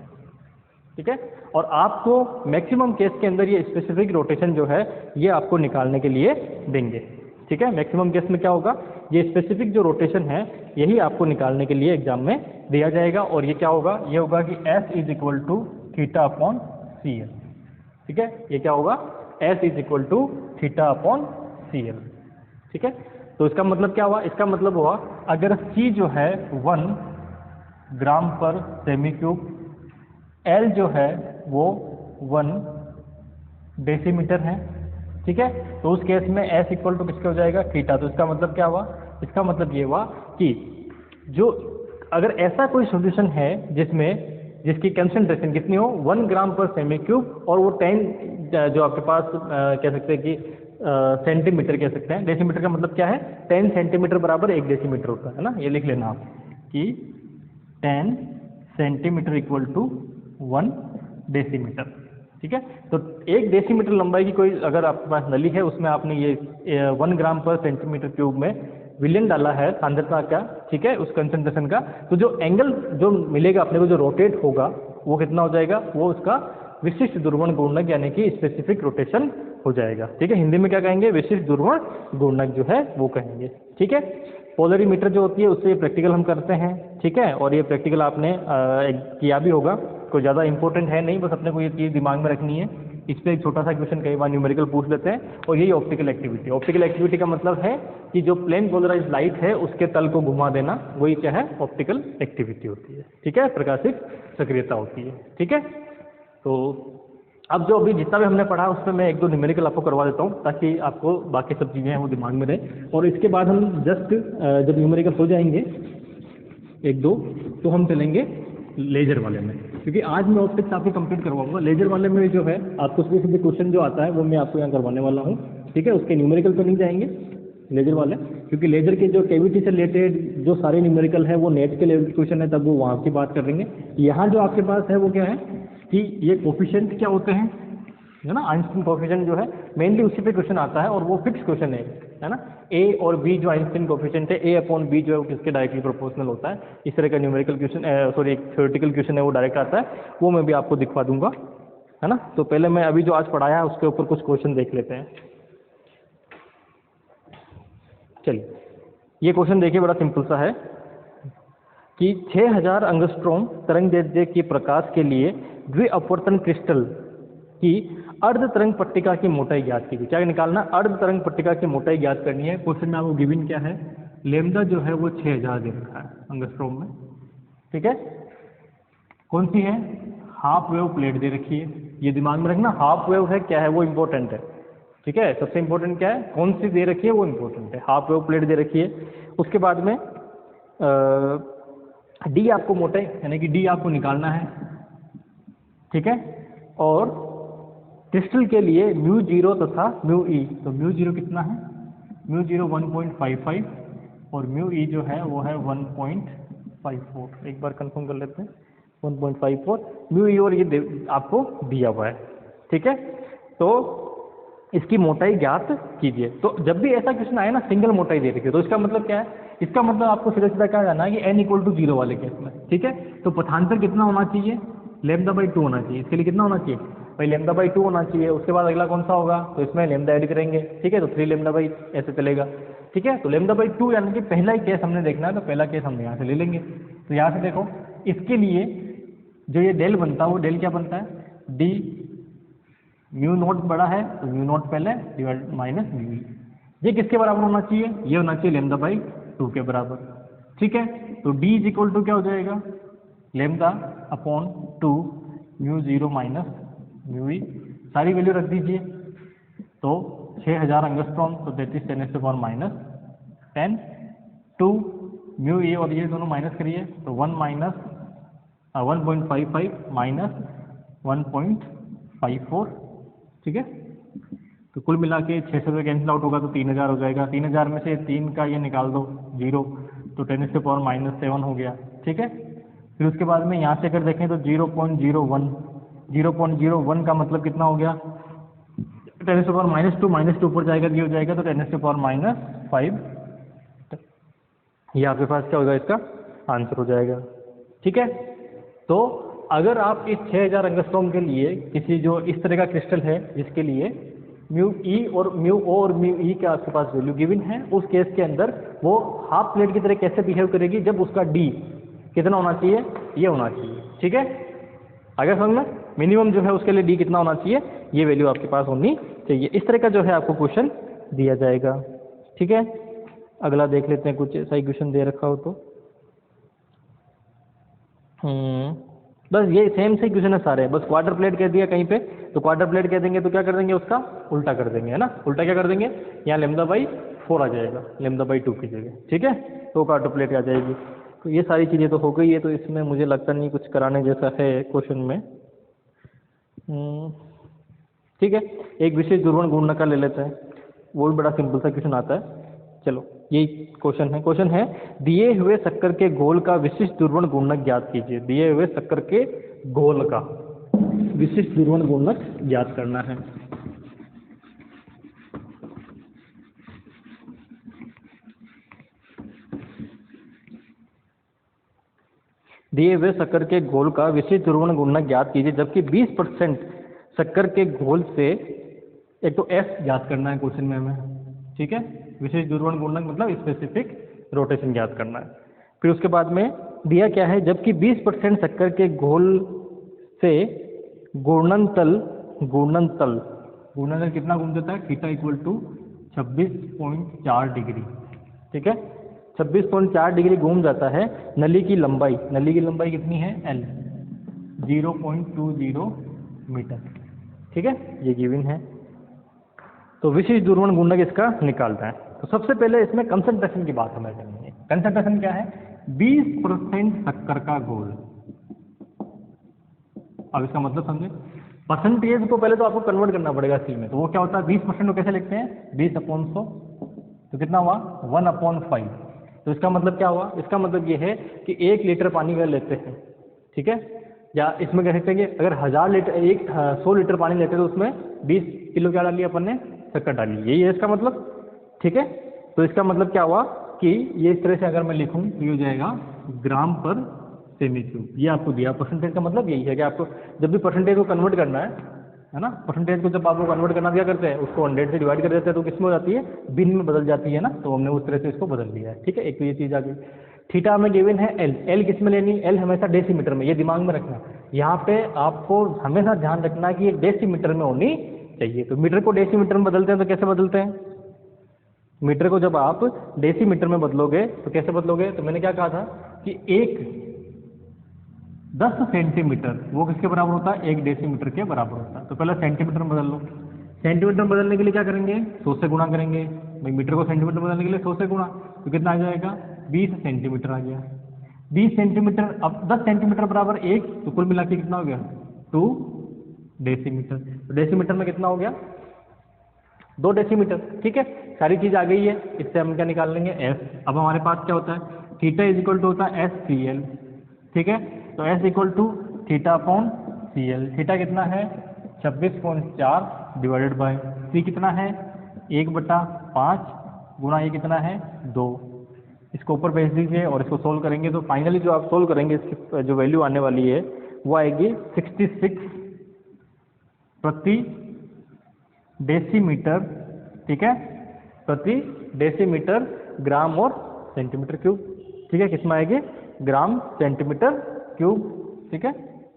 ठीक है, और आपको मैक्सिमम केस के अंदर ये स्पेसिफिक रोटेशन जो है ये आपको निकालने के लिए देंगे। ठीक है, मैक्सिमम केस में क्या होगा, ये स्पेसिफिक जो रोटेशन है यही आपको निकालने के लिए एग्जाम में दिया जाएगा, और ये क्या होगा, ये होगा कि S is equal to theta upon c l. ठीक है, ये क्या होगा, S is equal to theta upon c l. ठीक है, तो इसका मतलब क्या हुआ, इसका मतलब हुआ अगर C जो है 1 ग्राम पर सेमी क्यूब, L जो है वो 1 डेसीमीटर है। ठीक है, तो उस केस में S इक्वल टू किसके हो जाएगा, थीटा। तो इसका मतलब क्या हुआ, इसका मतलब ये हुआ कि जो अगर ऐसा कोई सॉल्यूशन है जिसकी कंसंट्रेशन कितनी हो, 1 ग्राम पर सेमी क्यूब, और वो 10 जो आपके पास कह सकते हैं कि सेंटीमीटर कह सकते हैं, डेसीमीटर का मतलब क्या है, 10 सेंटीमीटर बराबर 1 डेसीमीटर होता है ना, ये लिख लेना आप कि 10 सेंटीमीटर इक्वल टू 1 डेसीमीटर। ठीक है, तो 1 डेसीमीटर लंबाई की कोई अगर आपके पास नली है, उसमें आपने ये 1 ग्राम पर सेंटीमीटर क्यूब में विलियन डाला है सांद्रता का, ठीक है, उस कंसंट्रेशन का, तो जो एंगल जो मिलेगा अपने को, जो रोटेट होगा वो कितना हो जाएगा, वो उसका विशिष्ट ध्रुवण गुणक यानी कि स्पेसिफिक रोटेशन हो जाएगा। ठीक है, हिंदी में क्या कहेंगे, विशिष्ट ध्रुवण गुणक जो है वो कहेंगे। ठीक है, पोलरीमीटर जो होती है उससे प्रैक्टिकल हम करते हैं। ठीक है, और ये प्रैक्टिकल आपने किया भी होगा, कोई ज़्यादा इंपॉर्टेंट है नहीं, बस अपने को ये चीज़ दिमाग में रखनी है। इस पर एक छोटा सा क्वेश्चन कई बार न्यूमेरिकल पूछ लेते हैं, और यही ऑप्टिकल एक्टिविटी। ऑप्टिकल एक्टिविटी का मतलब है कि जो प्लेन पोलराइज लाइट है उसके तल को घुमा देना, वही क्या है, ऑप्टिकल एक्टिविटी होती है। ठीक है, प्रकाशिक सक्रियता होती है। ठीक है, तो अब जो अभी जितना भी हमने पढ़ा उस पर मैं एक दो न्यूमेरिकल आपको करवा देता हूँ, ताकि आपको बाकी सब चीज़ें हैं वो दिमाग में रहे, और इसके बाद हम जस्ट जब न्यूमेरिकल हो जाएंगे एक दो, तो हम चलेंगे लेजर वाले में, क्योंकि आज मैं ऑप्टिक्स आपको कंप्लीट करवाऊंगा। लेजर वाले में जो है आपको सीधे क्वेश्चन जो आता है वो मैं आपको यहाँ करवाने वाला हूँ। ठीक है, उसके न्यूमेरिकल तो नहीं जाएंगे लेजर वाले, क्योंकि लेजर के जो कैविटी से रिलेटेड जो सारे न्यूमेरिकल है वो नेट के लेवल के क्वेश्चन है, तब वो वहाँ की बात करेंगे। यहाँ जो आपके पास है वो क्या है, कि ये कोफिशिएंट क्या होते हैं, है ना। आइंस्टीन कोफिशिएंट जो है मेनली उसी पे क्वेश्चन आता है और वो फिक्स क्वेश्चन है ना। ए और बी जो आइंस्टीन कोफिशिएंट है, ए अपॉन बी जो है वो किसके डायरेक्टली प्रोपोर्शनल होता है। इस तरह का न्यूमेरिकल क्वेश्चन, सॉरी एक थ्योरेटिकल क्वेश्चन है वो डायरेक्ट आता है, वो मैं भी आपको दिखवा दूंगा, है ना। तो पहले मैं अभी जो आज पढ़ाया है उसके ऊपर कुछ क्वेश्चन देख लेते हैं। चलिए ये क्वेश्चन देखिए, बड़ा सिंपल सा है कि 6000 एंगस्ट्रॉम तरंगदैर्ध्य की प्रकाश के लिए द्विअपवर्तन क्रिस्टल की अर्ध तरंग पट्टिका की मोटाई ज्ञात कीजिए। क्या निकालना, अर्ध तरंग पट्टिका की मोटाई ज्ञात करनी है। क्वेश्चन में आपको गिवन क्या है, लेमदा जो है वो 6000 दे रखा है एंगस्ट्रॉम में, ठीक है। कौन सी है, हाफ वेव प्लेट दे रखी है, ये दिमाग में रखना, हाफ वेव है क्या है वो इंपॉर्टेंट है, ठीक है। सबसे इंपॉर्टेंट क्या है, कौन सी दे रखी है वो इंपॉर्टेंट है, हाफ वेव प्लेट दे रखी है। उसके बाद में डी आपको मोटाई यानी कि डी आपको निकालना है, ठीक है। और क्रिस्टल के लिए म्यू जीरो तथा म्यू ई, तो म्यू जीरो कितना है, म्यू जीरो 1.55 और म्यू ई जो है वो है 1.54। एक बार कंफर्म कर लेते हैं, 1.54 म्यू ई और ये आपको दिया हुआ है, ठीक है। तो इसकी मोटाई ज्ञात कीजिए। तो जब भी ऐसा क्वेश्चन आए ना सिंगल मोटाई दे रखी है, तो इसका मतलब क्या है, इसका मतलब आपको सीधा सीधा क्या जाना है कि n = 0 वाले केस में, ठीक है। तो पथांतर कितना होना चाहिए, λ/2 होना चाहिए। इसके लिए कितना होना चाहिए भाई, λ/2 होना चाहिए। उसके बाद अगला कौन सा होगा, तो इसमें लैम्डा ऐड करेंगे, ठीक है। तो 3 λ ऐसे चलेगा, ठीक है। तो λ/2 यानी कि पहला ही केस हमने देखना है, तो पहला केस हमने यहाँ से ले लेंगे। तो यहाँ से देखो इसके लिए जो ये डेल बनता है वो डेल क्या बनता है, डी म्यू नॉट बड़ा है तो म्यू नॉट पहले डिवाइड माइनस म्यू ई। ये किसके बराबर होना चाहिए, ये होना चाहिए λ/2 के बराबर, ठीक है। तो d = क्या हो जाएगा, λ/2 mu zero minus mu E, सारी वैल्यू रख दीजिए। तो 6000 एंगस्ट्रॉम, तो 33 × 10⁻⁻10 2 म्यू ई और ये दोनों माइनस करिए, तो 1.55 माइनस 1.54, ठीक है। तो कुल मिला के 600 से कैंसिल आउट होगा तो 3000 हो जाएगा। 3000 में से 3 का ये निकाल दो 0, तो 10⁻⁻7 हो गया, ठीक है। फिर उसके बाद में यहाँ से अगर देखें तो 0.01 का मतलब कितना हो गया, 10⁻2 -2 पर जाएगा, ये हो जाएगा तो 10⁻5। ये आपके पास क्या होगा, इसका आंसर हो जाएगा, ठीक है। तो अगर आप इस 6000 एंगस्ट्रॉम के लिए किसी जो इस तरह का क्रिस्टल है जिसके लिए म्यू ई और म्यू ओ और म्यू ई के आपके पास वैल्यू गिवन है, उस केस के अंदर वो हाफ प्लेट की तरह कैसे बिहेव करेगी, जब उसका डी कितना होना चाहिए, ये होना चाहिए, ठीक है। अगर समझ में मिनिमम जो है उसके लिए डी कितना होना चाहिए, ये वैल्यू आपके पास होनी चाहिए। इस तरह का जो है आपको क्वेश्चन दिया जाएगा, ठीक है। अगला देख लेते हैं, कुछ ऐसा ही क्वेश्चन दे रखा हो तो। बस ये सेम से क्वेश्चन है सारे, बस क्वार्टर प्लेट कह दिया कहीं पे, तो क्वार्टर प्लेट कह देंगे तो क्या कर देंगे, उसका उल्टा कर देंगे, है ना। उल्टा क्या कर देंगे, यहाँ λ/4 आ जाएगा λ/2 की जगह, ठीक है। तो क्वार्टर प्लेट आ जाएगी। तो ये सारी चीज़ें तो हो गई है, तो इसमें मुझे लगता नहीं कुछ कराने जैसा है क्वेश्चन में, ठीक है। एक विशेष ध्रुवण गुणनका ले लेते हैं, वो भी बड़ा सिंपल सा क्वेश्चन आता है। चलो यही क्वेश्चन है दिए हुए शक्कर के घोल का विशिष्ट ध्रुवण गुणनक ज्ञात कीजिए। दिए हुए शक्कर के घोल का विशिष्ट ध्रुवण गुणनक ज्ञात करना है। दिए हुए शक्कर के घोल का विशिष्ट ध्रुवण गुणनक ज्ञात कीजिए, जबकि 20% शक्कर के घोल से, एक तो एस ज्ञात करना है क्वेश्चन में हमें, ठीक है। विशेष ध्रुवण गुणनक मतलब स्पेसिफिक रोटेशन ज्ञात करना है। फिर उसके बाद में दिया क्या है, जबकि 20% शक्कर के घोल से घूर्णनतल कितना घूम जाता है, थीटा = 26.4 डिग्री, ठीक है। 26.4 डिग्री घूम जाता है। नली की लंबाई कितनी है, L 0.20 मीटर, ठीक है, ये गिवन है। तो विशिष्ट ध्रुवण गुणनक इसका निकालता है। तो सबसे पहले इसमें कंसंट्रेशन की बात हमें करनी है। कंसंट्रेशन क्या है, 20% शक्कर का घोल। अब इसका मतलब समझे, परसेंटेज को पहले तो आपको कन्वर्ट करना पड़ेगा सी में। तो वो क्या होता है, 20% को कैसे लिखते हैं, 20/100, तो कितना हुआ 1/5। तो इसका मतलब क्या हुआ, इसका मतलब ये है कि 1 लीटर पानी अगर लेते हैं, ठीक है, या इसमें कह सकते हैं कि अगर 1000 लीटर 100 लीटर पानी लेते हैं तो उसमें 20 किलो क्या डाली अपन ने, शक्कर डाली, यही है इसका मतलब। ठीक है, तो इसका मतलब क्या हुआ कि ये इस तरह से अगर मैं लिखूं तो ये हो जाएगा ग्राम पर सेमी क्यूब। ये आपको दिया परसेंटेज का मतलब यही है कि आपको जब भी परसेंटेज को कन्वर्ट करना है ना, परसेंटेज को जब आपको कन्वर्ट करना क्या करते हैं, उसको 100 से डिवाइड कर देते हैं तो किस में हो जाती है, बिन में बदल जाती है ना, तो हमने उस तरह से इसको बदल दिया है। ठीक है, एक तो ये चीज़ आ गई। थीटा में गिवन है एल, एल किस में लेनी, एल हमेशा डेसीमीटर में, ये दिमाग में रखना। यहाँ पे आपको हमेशा ध्यान रखना कि ये डेसीमीटर में होनी चाहिए। तो मीटर को डेसीमीटर में बदलते हैं तो कैसे बदलते हैं, मीटर को जब आप डेसीमीटर में बदलोगे तो कैसे बदलोगे, तो मैंने क्या कहा था कि एक 10 सेंटीमीटर वो किसके बराबर होता है, 1 डेसीमीटर के बराबर होता है। तो पहले सेंटीमीटर में बदल लो। सेंटीमीटर में बदलने के लिए क्या करेंगे, 100 से गुणा करेंगे। भाई मीटर को सेंटीमीटर बदलने के लिए 100 से गुणा, तो कितना आ जाएगा, 20 सेंटीमीटर आ गया। 20 सेंटीमीटर, अब 10 सेंटीमीटर बराबर 1, तो कुल मिला के कितना हो गया, 2 डेसीमीटर। तो डेसीमीटर में कितना हो गया, 2 डेसीमीटर। ठीक है, सारी चीज़ आ गई है। इससे हम क्या निकाल लेंगे, एस। अब हमारे पास क्या होता है, थीटा इज इक्वल टू होता है एस सी एल। ठीक है, तो s equal to theta upon c l. Theta कितना है 26.4 डिवाइडेड बाय सी कितना है 1/5 गुणा ये कितना है 2। इसको ऊपर भेज दीजिए और इसको सोल्व करेंगे तो फाइनली जो आप सोल्व करेंगे इसकी जो वैल्यू आने वाली है वो आएगी 66 प्रति डेसीमीटर। ठीक है, प्रति डेसीमीटर ग्राम और सेंटीमीटर क्यूब। ठीक है, किसमें आएगी, ग्राम सेंटीमीटर क्यूब। ठीक है,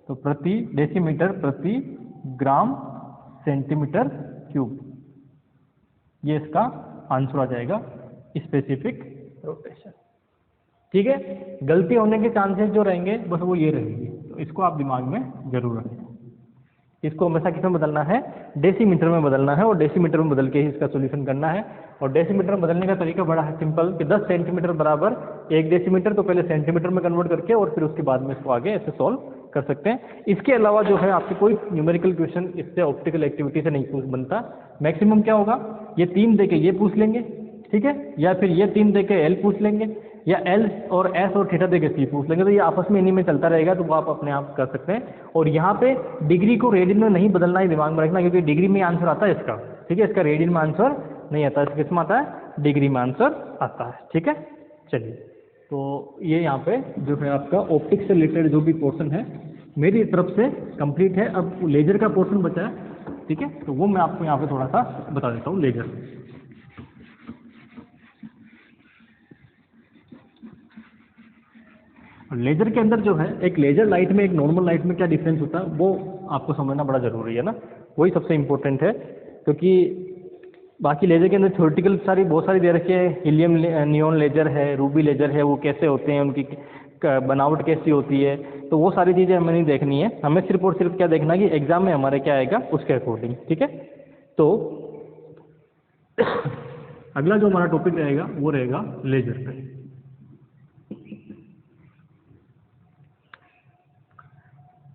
तो प्रति डेसीमीटर प्रति ग्राम सेंटीमीटर क्यूब, ये इसका आंसर आ जाएगा, स्पेसिफिक रोटेशन। ठीक है, गलती होने के चांसेस जो रहेंगे बस वो ये रहेंगे, तो इसको आप दिमाग में जरूर रखें। इसको हमेशा किस में बदलना है, डेसीमीटर में बदलना है, और डेसीमीटर में बदल के ही इसका सोल्यूशन करना है। और डेसीमीटर में बदलने का तरीका बड़ा है सिंपल कि 10 सेंटीमीटर बराबर 1 डेसीमीटर, तो पहले सेंटीमीटर में कन्वर्ट करके और फिर उसके बाद में इसको आगे ऐसे सॉल्व कर सकते हैं। इसके अलावा जो है आपके कोई न्यूमेरिकल क्वेश्चन इससे ऑप्टिकल एक्टिविटी से नहीं बनता। मैक्सिमम क्या होगा, ये 3 दे के ये पूछ लेंगे, ठीक है, या फिर ये 3 दे के एल पूछ लेंगे, या एल और एस और थीटा दे के सी पूछ लेंगे। तो ये आपस में इन्हीं में चलता रहेगा, तो वो आप अपने आप कर सकते हैं। और यहाँ पे डिग्री को रेडियन में नहीं बदलना है, दिमाग में रखना, क्योंकि डिग्री में आंसर आता है इसका। ठीक है, इसका रेडियन में आंसर नहीं आता, इसका किसमें आता है, डिग्री में आंसर आता है। ठीक है, चलिए, तो ये यहाँ पे जो है आपका ऑप्टिक्स से रिलेटेड जो भी पोर्शन है मेरी तरफ से कंप्लीट है। अब लेजर का पोर्शन बचा है, ठीक है, तो वो मैं आपको यहाँ पे थोड़ा सा बता देता हूँ। लेजर, लेजर के अंदर जो है एक लेजर लाइट में एक नॉर्मल लाइट में क्या डिफरेंस होता है वो आपको समझना बड़ा ज़रूरी है ना, वही सबसे इम्पोर्टेंट है। क्योंकि बाकी लेजर के अंदर थ्योरेटिकल बहुत सारी दे रखी है, हीलियम नियॉन लेजर है, रूबी लेजर है, वो कैसे होते हैं, उनकी बनावट कैसी होती है, तो वो सारी चीज़ें हमें नहीं देखनी है। हमें सिर्फ और सिर्फ क्या देखना है कि एग्जाम में हमारे क्या आएगा उसके अकॉर्डिंग। ठीक है, तो अगला जो हमारा टॉपिक रहेगा वो रहेगा लेजर पे।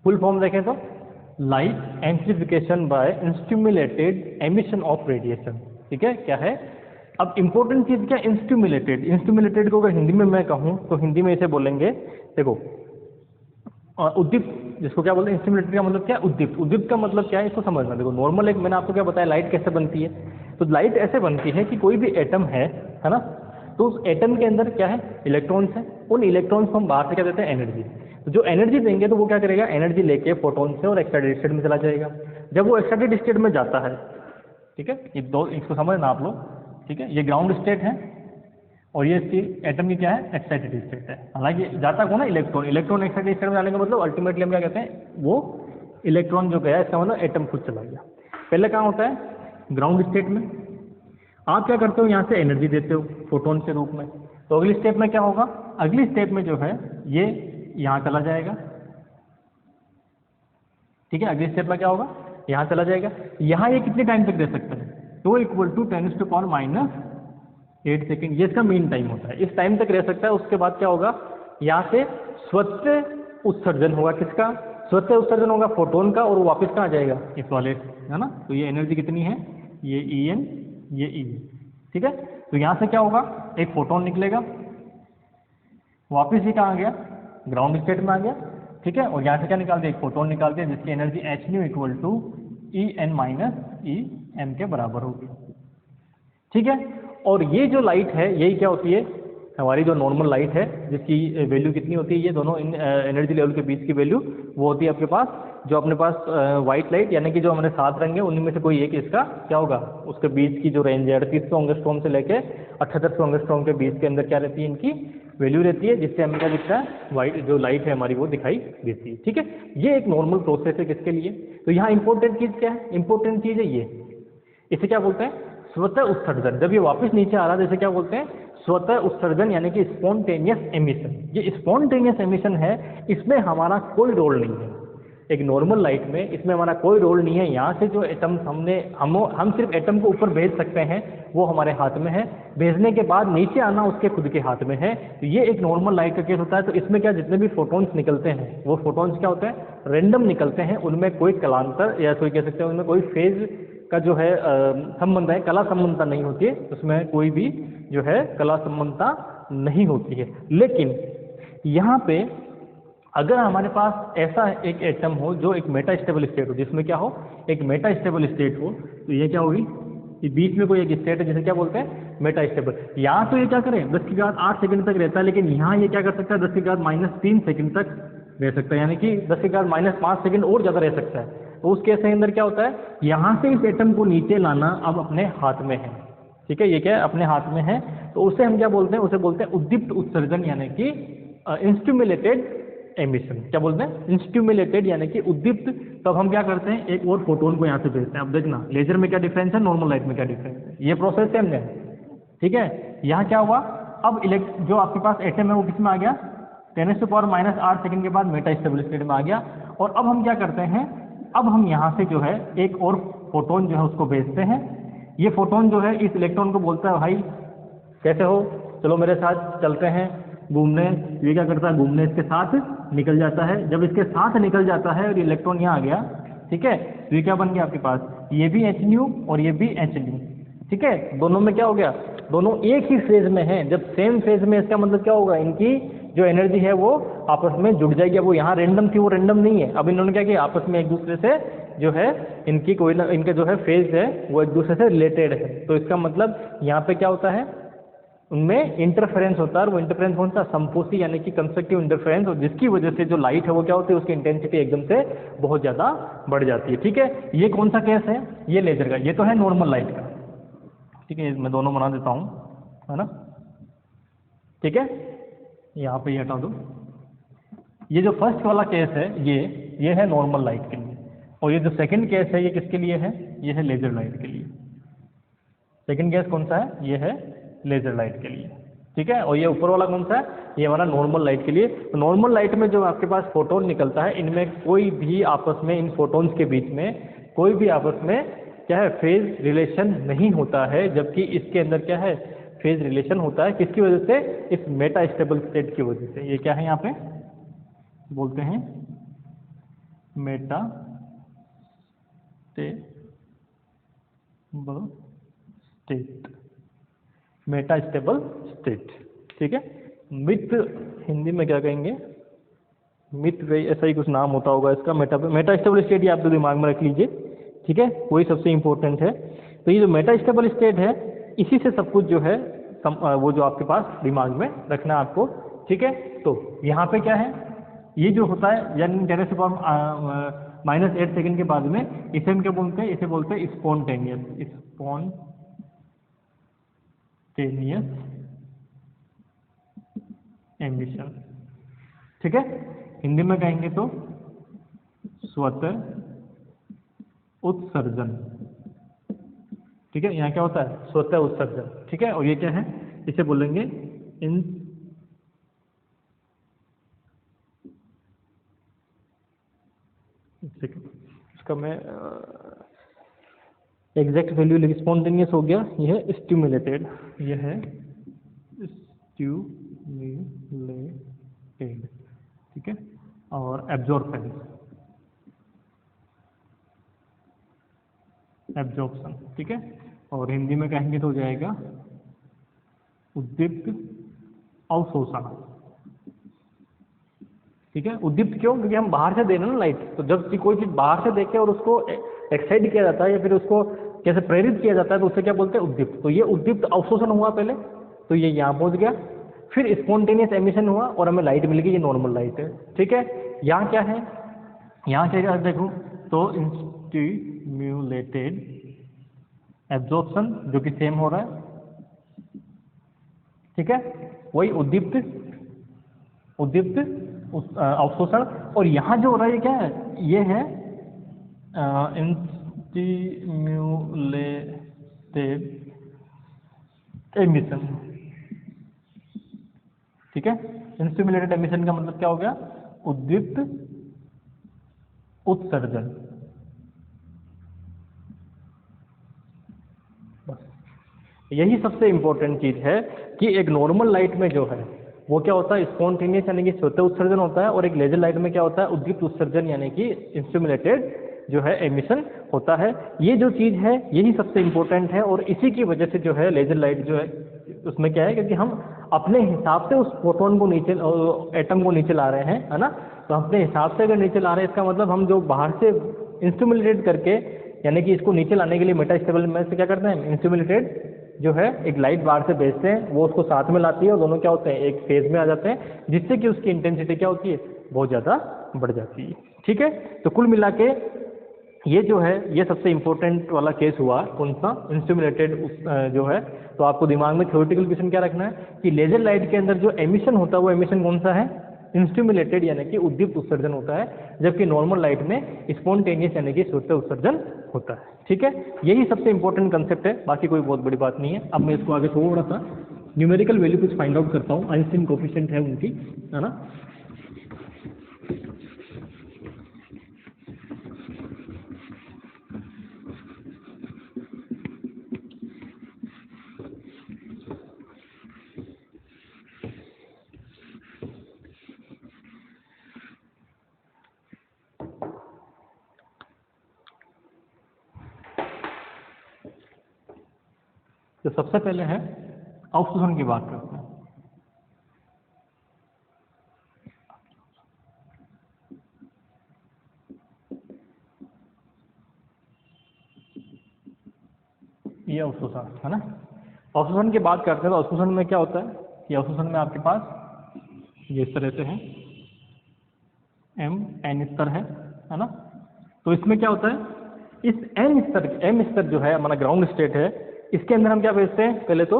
फुल फॉर्म देखें तो light amplification by stimulated emission of radiation. ठीक है, क्या है, अब इंपॉर्टेंट चीज क्या, इंस्टिमुलेटेड। इंस्टिमुलेटेड को अगर हिंदी में मैं कहूँ तो हिंदी में इसे बोलेंगे, देखो उद्दीप्त, जिसको क्या बोलते हैं, इंस्टिमुलेटेड का मतलब क्या है, उद्दीप्त। उद्दीप्त का मतलब क्या है इसको समझना। देखो नॉर्मल एक मैंने आपको क्या बताया, लाइट कैसे बनती है, तो लाइट ऐसे बनती है कि कोई भी एटम है ना, तो उस एटम के अंदर क्या है, इलेक्ट्रॉन्स है, उन इलेक्ट्रॉन्स को हम बाहर से क्या देते हैं, एनर्जी। तो जो एनर्जी देंगे तो वो क्या करेगा, एनर्जी लेके फोटोन से और एक्साइटेड स्टेट में चला जाएगा। जब वो एक्साइटेड स्टेट में जाता है, ठीक है, ये दो इसको समझना आप लोग। ठीक है, ये ग्राउंड स्टेट है और ये एटम की क्या है, एक्साइटेड स्टेट है। हालांकि जाता कौन है, इलेक्ट्रॉन। इलेक्ट्रॉन एक्साइटेड स्टेट में जाने का मतलब अल्टीमेटली हम क्या कहते हैं, वो इलेक्ट्रॉन जो गया इसका मतलब एटम खुद चला गया। पहले कहाँ होता है, ग्राउंड स्टेट में। आप क्या करते हो, यहाँ से एनर्जी देते हो फोटोन के रूप में। तो अगली स्टेप में क्या होगा, अगली स्टेप में जो है ये यहाँ चला जाएगा। ठीक है, अगली स्टेप में क्या होगा, यहाँ चला जाएगा। यहाँ ये कितने टाइम तक दे सकता है, तो इक्वल टू 10⁻⁸ सेकेंड, ये इसका मेन टाइम होता है। इस टाइम तक रह सकता है। उसके बाद क्या होगा, यहाँ से स्वतः उत्सर्जन होगा, किसका, स्वतः उत्सर्जन होगा फोटोन का, और वो वापस कहाँ जाएगा, इस वाले, है ना। तो ये एनर्जी कितनी है, ये En, ये E। ठीक है, तो यहाँ से क्या होगा, एक फोटोन निकलेगा, वापिस ये कहाँ आ गया, ग्राउंड स्टेट में आ गया। ठीक है, और यहाँ से क्या निकाल दिया, एक फोटोन निकाल दिया जिसकी energy h nu equal to e n minus e m के बराबर होगी। ठीक है, और ये जो लाइट है यही क्या होती है, हमारी जो नॉर्मल लाइट है जिसकी वैल्यू कितनी होती है, ये दोनों एनर्जी लेवल के बीच की वैल्यू वो होती है आपके पास, जो अपने पास व्हाइट लाइट यानी कि जो हमारे 7 रंग है उनमें में से कोई एक इसका क्या होगा, उसके बीच की जो रेंज है 3800 एंगस्ट्रॉम से लेके 7800 एंगस्ट्रॉम के बीच के अंदर क्या रहती है, इनकी वैल्यू रहती है, जिससे हमें क्या दिखता है, वाइट जो लाइट है हमारी वो दिखाई देती है। ठीक है, ये एक नॉर्मल प्रोसेस है किसके लिए, तो यहाँ इंपॉर्टेंट चीज़ क्या है, इंपॉर्टेंट चीज़ है ये, इसे क्या बोलते हैं, स्वतः उत्सर्जन। जब ये वापस नीचे आ रहा है जैसे क्या बोलते हैं, स्वतः उत्सर्जन यानी कि स्पॉन्टेनियस एमिशन। ये स्पॉन्टेनियस एमिशन है, इसमें हमारा कोई रोल नहीं है, एक नॉर्मल लाइट में इसमें हमारा कोई रोल नहीं है। यहाँ से जो एटम हम सिर्फ एटम को ऊपर भेज सकते हैं, वो हमारे हाथ में है, भेजने के बाद नीचे आना उसके खुद के हाथ में है। तो ये एक नॉर्मल लाइट का केस होता है। तो इसमें क्या, जितने भी फोटॉन्स निकलते हैं वो फोटॉन्स क्या होते हैं, रेंडम निकलते हैं, उनमें कोई कलांतर या कोई कह सकते हैं उनमें कोई फेज का जो है संबंध है, कला संबंधता नहीं होती है, उसमें कोई भी जो है कला संबंधता नहीं होती है। लेकिन यहाँ पे अगर हमारे पास ऐसा एक एटम हो जो एक मेटा स्टेबल स्टेट हो, जिसमें क्या हो, एक मेटा स्टेबल स्टेट हो, तो ये क्या होगी, ये बीच में कोई एक स्टेट है जिसे क्या बोलते हैं, मेटा स्टेबल। यहाँ तो ये क्या करें 10 की घात 8 सेकंड तक रहता है, लेकिन यहाँ ये क्या कर सकता है 10 की घात -3 सेकंड तक रह सकता है, यानी कि 10 की घात -5 सेकंड और ज़्यादा रह सकता है। तो उस केस के अंदर क्या होता है, यहाँ से इस एटम को नीचे लाना अब अपने हाथ में है। ठीक है, ये क्या है, अपने हाथ में है, तो उसे हम क्या बोलते हैं, उसे बोलते हैं उद्दीप्त उत्सर्जन यानी कि इंस्टिमुलेटेड एमिशन। क्या बोलते हैं, इंस्टिमुलेटेड यानी कि उद्दीप्त। तब हम क्या करते हैं, एक और फोटोन को यहाँ से भेजते हैं। अब देखना लेजर में क्या डिफरेंस है, नॉर्मल लाइट में क्या डिफरेंस है, ये प्रोसेस सेम है। ठीक है, यहाँ क्या हुआ, अब जो आपके पास एटम है वो किस में आ गया, 10⁻⁻8 सेकंड के बाद मेटा स्टेबल स्टेट में आ गया। और अब हम क्या करते हैं, अब हम यहाँ से जो है एक और फोटोन जो है उसको भेजते हैं। ये फोटोन जो है इस इलेक्ट्रॉन को बोलता है, भाई कैसे हो, चलो मेरे साथ चलते हैं घूमने। ये क्या करता है, घूमने इसके साथ निकल जाता है। जब इसके साथ निकल जाता है और ये इलेक्ट्रॉन यहाँ आ गया, ठीक है, तो ये क्या बन गया आपके पास, ये भी एच न्यू और ये भी एच न्यू। ठीक है, दोनों में क्या हो गया, दोनों एक ही फेज में हैं। जब सेम फेज में, इसका मतलब क्या होगा, इनकी जो एनर्जी है वो आपस में जुड़ जाएगी। वो यहाँ रेंडम थी, वो रेंडम नहीं है। अब इन्होंने क्या किया, आपस में एक दूसरे से जो है इनकी कोई ना, इनका जो है फेज है वो एक दूसरे से रिलेटेड है। तो इसका मतलब यहाँ पे क्या होता है, उनमें इंटरफेरेंस होता है। और वो इंटरफेरेंस कौन सा, संपोसी यानी कि कंस्ट्रक्टिव इंटरफेरेंस, और जिसकी वजह से जो लाइट है वो क्या होती है, उसकी इंटेंसिटी एकदम से बहुत ज़्यादा बढ़ जाती है। ठीक है, ये कौन सा केस है, ये लेजर का, ये तो है नॉर्मल लाइट का। ठीक है, मैं दोनों बना देता हूँ, है ना। ठीक है, यहाँ पे ये हटा दो। ये जो फर्स्ट वाला केस है ये है नॉर्मल लाइट के लिए, और ये जो सेकंड केस है ये किसके लिए है, ये है लेजर लाइट के लिए। सेकंड केस कौन सा है, ये है लेजर लाइट के लिए। ठीक है, और ये ऊपर वाला कौन सा है, ये हमारा नॉर्मल लाइट के लिए। तो नॉर्मल लाइट में जो आपके पास फोटोन निकलता है, इनमें कोई भी आपस में, इन फोटोन्स के बीच में कोई भी आपस में क्या है, फेज रिलेशन नहीं होता है। जबकि इसके अंदर क्या है, फेज रिलेशन होता है। किसकी वजह से, इस मेटा स्टेबल स्टेट की वजह से। ये क्या है, यहाँ पे बोलते हैं Meta state, Meta stable state. ठीक है, मित हिंदी में क्या कहेंगे, मित ऐसा ही कुछ नाम होता होगा इसका, मेटा स्टेबल स्टेट, ये आप तो दिमाग में रख लीजिए। ठीक है, वही सबसे इंपॉर्टेंट है। तो ये जो मेटा स्टेबल स्टेट है, इसी से सब कुछ जो है वो जो आपके पास दिमाग में रखना है आपको। ठीक है, तो यहाँ पे क्या है, ये जो होता है यानी -8 सेकंड के बाद में, इसे हम क्या बोलते हैं, इसे बोलते हैं स्पॉन्टेनियस एमिशन। ठीक है, हिंदी में कहेंगे तो स्वतः उत्सर्जन। ठीक है, यहाँ क्या होता है, स्वतः उत्सर्जन। ठीक है, और ये क्या है, इसे बोलेंगे इसका मैं एग्जैक्ट वैल्यू लिख, स्पॉन्टेनियस हो गया, ये है स्टिमुलेटेड, ये है स्टिमुलेटेड। ठीक है, और एब्जॉर्प्शन, ठीक है, और हिंदी में कहेंगे तो हो जाएगा उद्दीप्त अवशोषण। ठीक है। उद्दीप्त क्यों? क्योंकि हम बाहर से दे रहे हैं ना लाइट, तो जब कोई चीज़ बाहर से देखे और उसको एक्साइट किया जाता है या फिर उसको कैसे प्रेरित किया जाता है तो उससे क्या बोलते हैं? उद्दीप्त। तो ये उद्दीप्त अवशोषण हुआ पहले, तो ये यहाँ पहुँच गया, फिर स्पॉन्टेनियस एमिशन हुआ और हमें लाइट मिल गई, ये नॉर्मल लाइट है। ठीक है। यहाँ क्या है? यहाँ क्या है देखो, तो स्टिम्युलेटेड एब्जॉर्प्शन जो कि सेम हो रहा है, ठीक है, वही उद्दीप्त अवशोषण। और यहाँ जो हो रहा है ये क्या है? ये है स्टिम्युलेटेड एमिशन। ठीक है। स्टिम्युलेटेड एमिशन का मतलब क्या हो गया? उद्दीप्त उत्सर्जन। यही सबसे इंपॉर्टेंट चीज है कि एक नॉर्मल लाइट में जो है वो क्या होता है? स्पॉन्टेनियस यानी कि स्वतः उत्सर्जन होता है, और एक लेजर लाइट में क्या होता है? उद्दीप्त उत्सर्जन यानी कि स्टिम्युलेटेड जो है एमिशन होता है। ये जो चीज़ है यही सबसे इम्पोर्टेंट है, और इसी की वजह से जो है लेजर लाइट जो है उसमें क्या है, क्योंकि हम अपने हिसाब से उस फोटोन को नीचे, एटम को नीचे ला रहे हैं, है ना। तो अपने हिसाब से अगर नीचे ला रहे हैं, इसका मतलब हम जो बाहर से इंस्टिमुलेटेड करके, यानी कि इसको नीचे लाने के लिए मेटास्टेबल में से क्या करते हैं? इंस्टिमुलेटेड जो है एक लाइट बाहर से भेजते हैं, वो उसको साथ में लाती है और दोनों क्या होते हैं? एक फेज में आ जाते हैं, जिससे कि उसकी इंटेंसिटी क्या होती है? बहुत ज़्यादा बढ़ जाती है। ठीक है। तो कुल मिला के ये जो है ये सबसे इम्पोर्टेंट वाला केस हुआ, कौन सा? इंस्टिमुलेटेड जो है। तो आपको दिमाग में थ्योरेटिकल क्वेश्चन क्या रखना है कि लेजर लाइट के अंदर जो एमिशन होता है वो एमिशन कौन सा है? इंस्टिमुलेटेड यानी कि उद्दीप्त उत्सर्जन होता है, जबकि नॉर्मल लाइट में स्पॉन्टेनियस यानी कि स्वतः उत्सर्जन होता है। ठीक है। यही सबसे इंपॉर्टेंट कंसेप्ट है, बाकी कोई बहुत बड़ी बात नहीं है। अब मैं इसको आगे थोड़ा सा न्यूमेरिकल वैल्यू कुछ फाइंड आउट करता हूँ, आइंस्टीन कोफिशिएंट है उनकी, है ना। तो सबसे पहले है अवशोषण की बात करते हैं। ये अवशोषण है ना। अवशोषण की बात करते हैं तो अवशोषण में क्या होता है कि अवशोषण में आपके पास ये इस तरह से है, एम एन स्तर है ना। तो इसमें क्या होता है? इस एम स्तर जो है हमारा ग्राउंड स्टेट है, इसके अंदर हम क्या भेजते हैं? पहले तो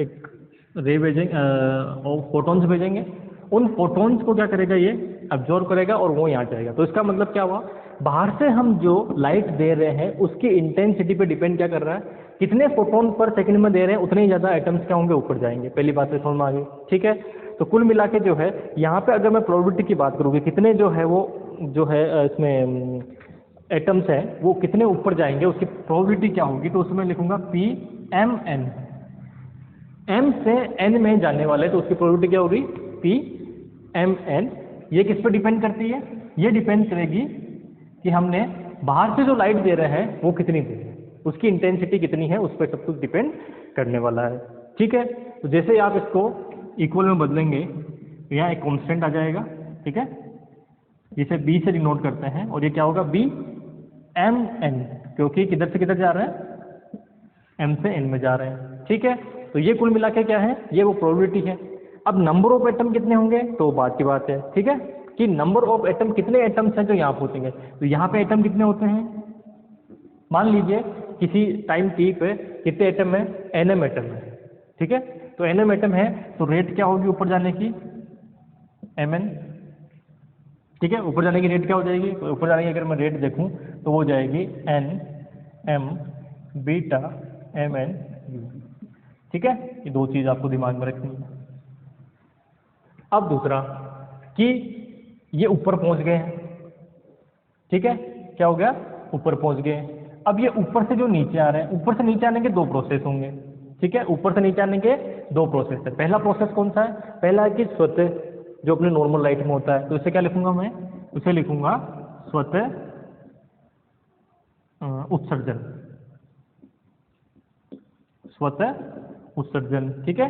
एक रे भेजेंगे और फोटॉन्स भेजेंगे। उन फोटॉन्स को क्या करेगा? ये अब्जॉर्व करेगा और वो यहाँ जाएगा। तो इसका मतलब क्या हुआ? बाहर से हम जो लाइट दे रहे हैं उसकी इंटेंसिटी पे डिपेंड क्या कर रहा है? कितने फोटोन पर सेकंड में दे रहे हैं उतने ही ज़्यादा एटम्स क्या होंगे? ऊपर जाएंगे। पहली बात तो समझ में आ गई। ठीक है। तो कुल मिला के जो है यहाँ पे अगर मैं प्रोबेबिलिटी की बात करूँगी, कितने जो है वो जो है इसमें एटम्स हैं वो कितने ऊपर जाएंगे, उसकी प्रोबेबिलिटी क्या होगी? तो उसमें लिखूंगा पी एम एन। एम से एन में जाने वाले तो उसकी प्रोबेबिलिटी क्या होगी? P m n. ये किस पर डिपेंड करती है? ये डिपेंड करेगी कि हमने बाहर से जो लाइट दे रहे हैं वो कितनी दे रहे हैं, उसकी इंटेंसिटी कितनी है, उस पर सब कुछ डिपेंड करने वाला है। ठीक है। तो जैसे ही आप इसको इक्वल में बदलेंगे तो यहाँ एक कांस्टेंट आ जाएगा। ठीक है। जिसे बी से डिनोट करते हैं, और ये क्या होगा? बी एम एन, क्योंकि किधर से किधर जा रहे हैं? एम से एन में जा रहे हैं। ठीक है। तो ये कुल मिला के क्या है? ये वो प्रोबेबिलिटी है। अब नंबर ऑफ एटम कितने होंगे तो बात की बात है। ठीक है, कि नंबर ऑफ एटम, कितने एटम्स हैं जो यहाँ पहुँचेंगे। तो यहाँ पे एटम कितने होते हैं? मान लीजिए किसी टाइम टी पे कितने एटम है? एनएम एटम है। ठीक है। तो एनएम एटम है तो रेट क्या होगी ऊपर जाने की? M n. ठीक है। ऊपर जाने की रेट क्या हो जाएगी? तो ऊपर जाने की अगर मैं रेट देखूं तो वो हो जाएगी n m beta m n u. ठीक है। ये दो चीज़ आपको दिमाग में रखनी है। अब दूसरा कि ये ऊपर पहुंच गए हैं। ठीक है। क्या हो गया? ऊपर पहुंच गए। अब ये ऊपर से जो नीचे आ रहे हैं, ऊपर से नीचे आने के दो प्रोसेस होंगे। ठीक है। ऊपर से नीचे आने के दो प्रोसेस है। पहला प्रोसेस कौन सा है? पहला है कि स्वतः, जो अपने नॉर्मल लाइट में होता है। तो इसे क्या लिखूंगा मैं? उसे लिखूंगा स्वतः उत्सर्जन। स्वतः उत्सर्जन। ठीक है।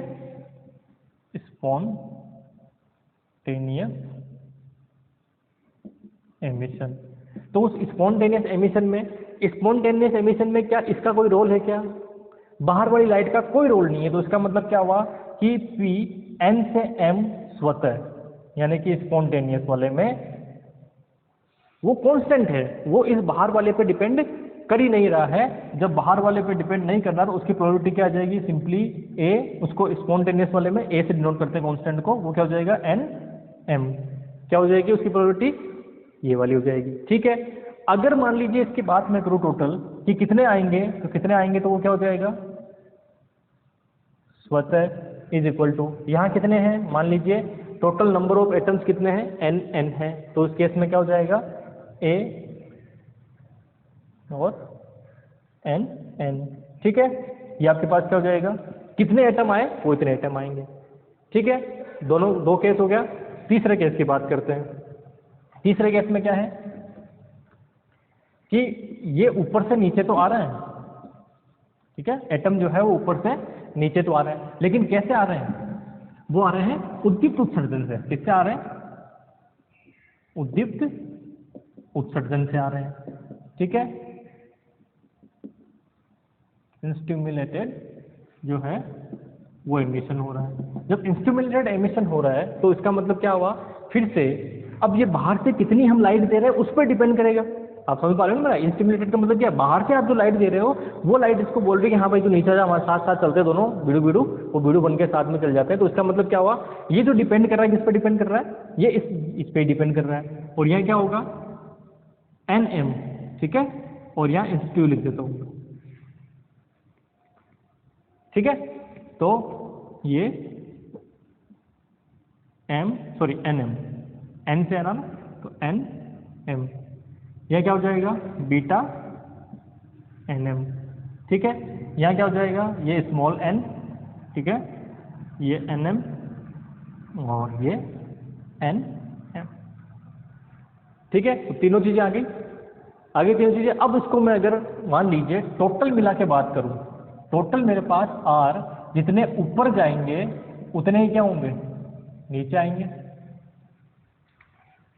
Spontaneous, emission. तो उस स्पॉन्टेनियस एमिशन में क्या इसका कोई रोल है क्या? बाहर वाली लाइट का कोई रोल नहीं है। तो इसका मतलब क्या हुआ कि P N से M स्वतः, यानी कि स्पॉन्टेनियस वाले में वो कांस्टेंट है, वो इस बाहर वाले पे डिपेंड कर ही नहीं रहा है। जब बाहर वाले पे डिपेंड नहीं कर रहा तो उसकी प्रोबेबिलिटी क्या आ जाएगी? सिंपली A, उसको स्पॉन्टेनियस वाले में A से डिनोट करते हैं कांस्टेंट को, वो क्या हो जाएगा? N M। क्या हो जाएगी उसकी प्रोबेबिलिटी? ये वाली हो जाएगी। ठीक है, अगर मान लीजिए इसकी बात मैं करूँ टोटल कि कितने आएंगे, तो कितने आएंगे तो वो क्या हो जाएगा? स्वतः इज इक्वल टू, यहाँ कितने हैं मान लीजिए टोटल नंबर ऑफ एटम्स कितने हैं? N है। तो इस केस में क्या हो जाएगा? A और N। ठीक है, ये आपके पास क्या हो जाएगा? कितने एटम आए वो इतने एटम आएंगे। ठीक है, दोनों दो केस हो गया। तीसरे केस की बात करते हैं। तीसरे केस में क्या है कि ये ऊपर से नीचे तो आ रहे हैं, ठीक है, एटम जो है वो ऊपर से नीचे तो आ रहे हैं, लेकिन कैसे आ रहे हैं? वो आ रहे हैं उद्दीप्त उत्सर्जन से। किससे आ रहे हैं? उद्दीप्त उत्सर्जन से आ रहे हैं। ठीक है, इंस्टिमुलेटेड जो है वो एमिशन हो रहा है। जब इंस्टिमुलेटेड एमिशन हो रहा है तो इसका मतलब क्या हुआ? फिर से अब ये बाहर से कितनी हम लाइट दे रहे हैं उस पर डिपेंड करेगा। आप समझ पा रहे हो ना? इंस्टिमुलेटेड का मतलब क्या है? बाहर से आप जो लाइट दे रहे हो वो लाइट इसको बोल रही है कि हाँ भाई तू नीचे जा, हमारे साथ साथ चलते हैं दोनों, बीड़ू बीड़ू, वो बीड़ू बन के साथ में चल जाते हैं। तो इसका मतलब क्या हुआ? ये जो डिपेंड कर रहा है किस पर डिपेंड कर रहा है? ये इस पे डिपेंड कर रहा है। और यहाँ क्या होगा? NM। ठीक है, और यहाँ इंस्टिट्यूट लिख देता हूँ। ठीक है, तो ये NM, N से है ना, तो NM, यह क्या हो जाएगा? Beta NM। ठीक है, यहाँ क्या हो जाएगा? ये स्मॉल n, ठीक है, ये NM और ये NM। ठीक है, तो तीनों चीजें आ गई, आगे तीनों चीजें। अब इसको मैं अगर मान लीजिए टोटल मिला के बात करूं, टोटल मेरे पास R जितने ऊपर जाएंगे उतने ही क्या होंगे? नीचे आएंगे।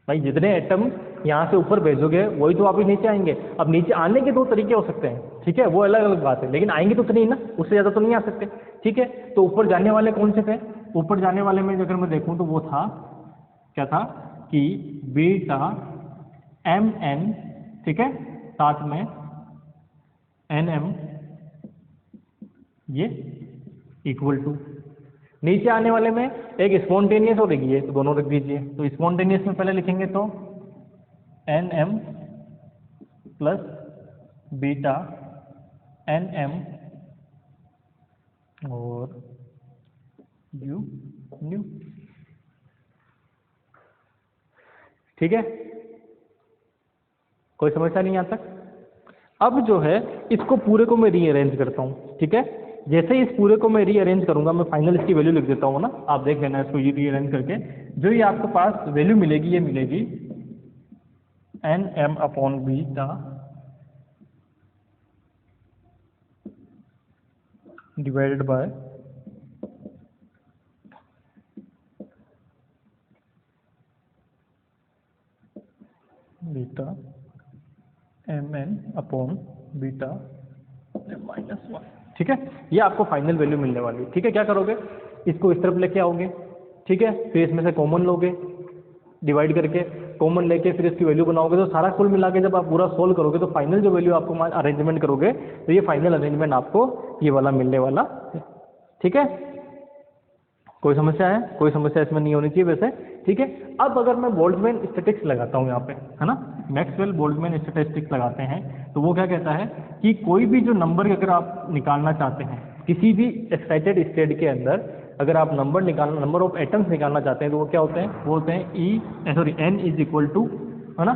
भाई जितने एटम यहाँ से ऊपर भेजोगे वही तो वापस नीचे आएंगे। अब नीचे आने के दो तरीके हो सकते हैं, ठीक है, वो अलग अलग बात है, लेकिन आएंगे तो उतने ही ना, उससे ज़्यादा तो नहीं आ सकते। ठीक है, तो ऊपर जाने वाले कौन से थे? ऊपर जाने वाले में अगर मैं देखूँ तो वो था, क्या था कि बीटा MN, ठीक है, साथ में NM, ये इक्वल टू। नीचे आने वाले में एक स्पॉन्टेनियस और एक ये, तो दोनों रख दीजिए। तो स्पॉन्टेनियस में पहले लिखेंगे तो NM प्लस बीटा NM और U न्यू। ठीक है, कोई समस्या नहीं यहाँ तक? अब जो है इसको पूरे को मैं रीअरेंज करता हूँ। ठीक है, जैसे ही इस पूरे को मैं रीअरेंज करूंगा, मैं फाइनल इसकी वैल्यू लिख देता हूँ ना, आप देख लेना इसको ये रीअरेंज करके। जो ये आपके पास वैल्यू मिलेगी, ये मिलेगी NM upon beta divided by beta MN upon beta -1। ठीक है, ये आपको फाइनल वैल्यू मिलने वाली है। ठीक है, क्या करोगे? इसको इस तरफ लेके आओगे, ठीक है, फिर इसमें से कॉमन लोगे, डिवाइड करके कॉमन लेके फिर इसकी वैल्यू बनाओगे। तो सारा कुल मिला के जब आप पूरा सोल्व करोगे तो फाइनल जो वैल्यू आपको अरेंजमेंट करोगे तो ये फाइनल अरेंजमेंट आपको ये वाला मिलने वाला है। ठीक है, कोई समस्या है? कोई समस्या इसमें नहीं होनी चाहिए वैसे। ठीक है, अब अगर मैं बोल्ट्जमैन स्टैटिस्टिक्स लगाता हूँ यहाँ पे, है ना, मैक्सवेल बोल्ट्जमैन स्टैटिस्टिक्स लगाते हैं, तो वो क्या कहता है कि कोई भी जो नंबर अगर आप निकालना चाहते हैं किसी भी एक्साइटेड स्टेट के अंदर, अगर आप नंबर ऑफ एटम्स निकालना चाहते हैं तो वो क्या होते हैं? वो होते हैं N इज इक्वल टू, है ना,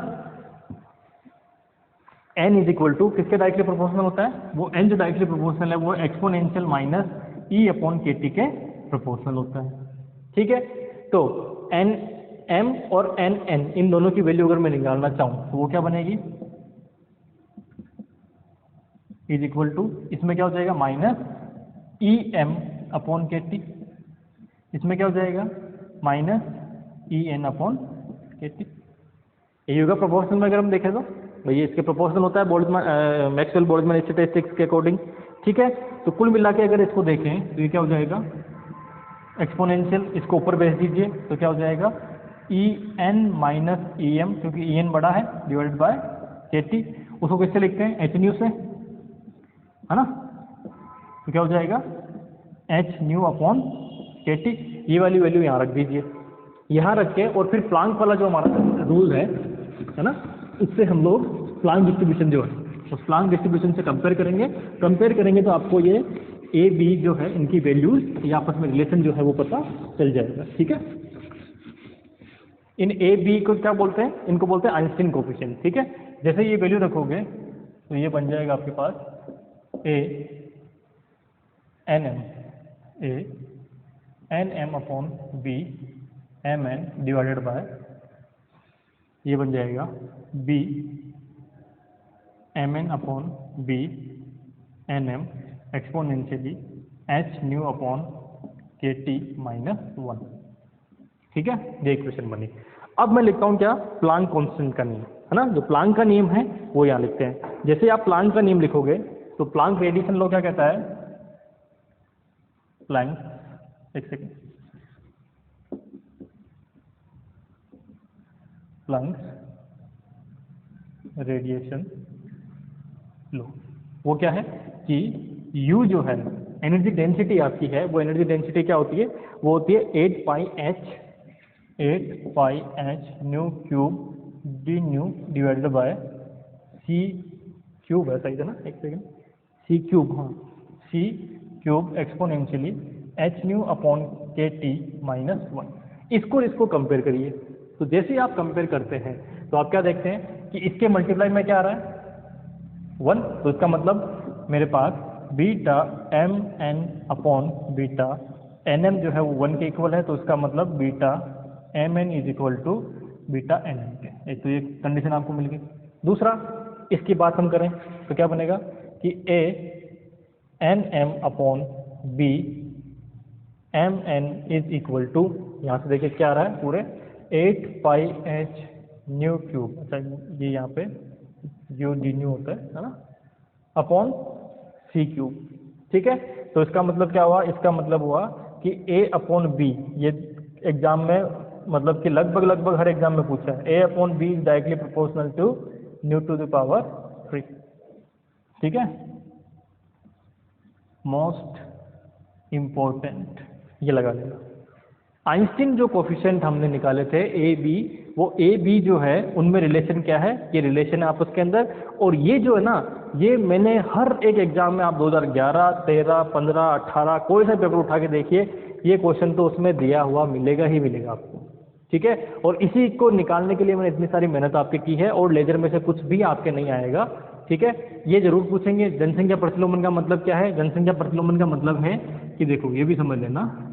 N इज इक्वल टू किसके डायरेक्टली प्रोपोर्शनल होता है? वो N जो डायरेक्टली प्रोपोर्शनल है वो exponential minus E upon KT के प्रोपोर्शनल होता है। ठीक है, तो NM और NN इन दोनों की वैल्यू अगर मैं निकालना चाहूँ तो वो क्या बनेगी? इज इक्वल टू, इसमें क्या हो जाएगा? माइनस EM अपॉन KT, इसमें क्या हो जाएगा? Minus EN upon KT। A you का प्रोपोर्शनल में अगर हम देखें तो भैया इसके प्रोपोर्शनल होता है बोल्ट्जमैन मैक्सवेल बोल्ट्जमैन स्टैटिस्टिक्स के अकॉर्डिंग, ठीक है। तो कुल मिला के अगर इसको देखें तो ये क्या हो जाएगा, एक्सपोनेंशियल, इसको ऊपर भेज दीजिए तो क्या हो जाएगा e n minus e m, क्योंकि ई एन बड़ा है, डिवाइडेड बाय के टी। उसको कैसे लिखते हैं, एच न्यू से, है ना। तो क्या हो जाएगा H nu upon k T. ये वाली वैल्यू यहाँ रख दीजिए, यहाँ रख के और फिर प्लांक वाला जो हमारा रूल है ना, उससे हम लोग प्लांक डिस्ट्रीब्यूशन जो है उस प्लांक डिस्ट्रीब्यूशन से कंपेयर करेंगे तो आपको ये ए बी जो है इनकी वैल्यूज या आपस में रिलेशन जो है वो पता चल जाएगा, ठीक है। इन ए बी को क्या बोलते हैं, इनको बोलते हैं आइंस्टीन कोफिशिएंट, ठीक है। जैसे ये वैल्यू रखोगे तो ये बन जाएगा आपके पास A n m upon B m n divided by, ये बन जाएगा B m n upon B n m exponentially h nu upon k T minus 1, ठीक है। ये इक्वेशन बनी। अब मैं लिखता हूँ क्या, प्लांक कांस्टेंट का नियम, है ना। जो प्लांक का नियम है वो यहाँ लिखते हैं। जैसे आप प्लांक का नियम लिखोगे तो प्लांक रेडिएशन लॉ क्या कहता है, प्लांक, एक सेकेंड, प्लांक रेडिएशन लो, वो क्या है कि U जो है एनर्जी डेंसिटी आपकी है, वो एनर्जी डेंसिटी क्या होती है, वो होती है 8 pi h nu cube d nu divided by c cube है, सही है ना, एक सेकेंड, सी क्यूब, हाँ c cube exponentially h nu upon k T minus 1। इसको कंपेयर करिए, तो जैसे ही आप कंपेयर करते हैं तो आप क्या देखते हैं कि इसके मल्टीप्लाई में क्या आ रहा है 1, तो इसका मतलब मेरे पास beta m n upon beta n m जो है वो 1 के इक्वल है, तो इसका मतलब beta m n is equal to beta n m के। एक तो ये कंडीशन आपको मिल गई। दूसरा, इसकी बात हम करें तो क्या बनेगा कि A n m upon B m n is equal to, यहाँ से देखिए क्या आ रहा है पूरे 8 पाई एच न्यू क्यूब, अच्छा ये यहाँ पे यू डी न्यू होता है ना, अपॉन सी क्यूब, ठीक है। तो इसका मतलब क्या हुआ, इसका मतलब हुआ कि ए अपॉन बी, ये एग्जाम में मतलब कि लगभग हर एग्जाम में पूछा है, A upon B is directly proportional to nu to the power 3, ठीक है। मोस्ट इम्पोर्टेंट ये लगा लेना। आइंस्टीन जो कोफिशिएंट हमने निकाले थे ए बी, वो ए बी जो है उनमें रिलेशन क्या है, ये रिलेशन है आपस के अंदर। और ये जो है ना, ये मैंने हर एक एग्जाम में आप 2011, 13, 15, 18 कोई सा पेपर उठा के देखिए, ये क्वेश्चन तो उसमें दिया हुआ मिलेगा ही मिलेगा आपको, ठीक है। और इसी को निकालने के लिए मैंने इतनी सारी मेहनत आपकी की है, और लेजर में से कुछ भी आपके नहीं आएगा, ठीक है। ये जरूर पूछेंगे जनसंख्या प्रतिलोमन का मतलब क्या है। जनसंख्या प्रतिलोमन का मतलब है कि देखो ये भी समझ लेना,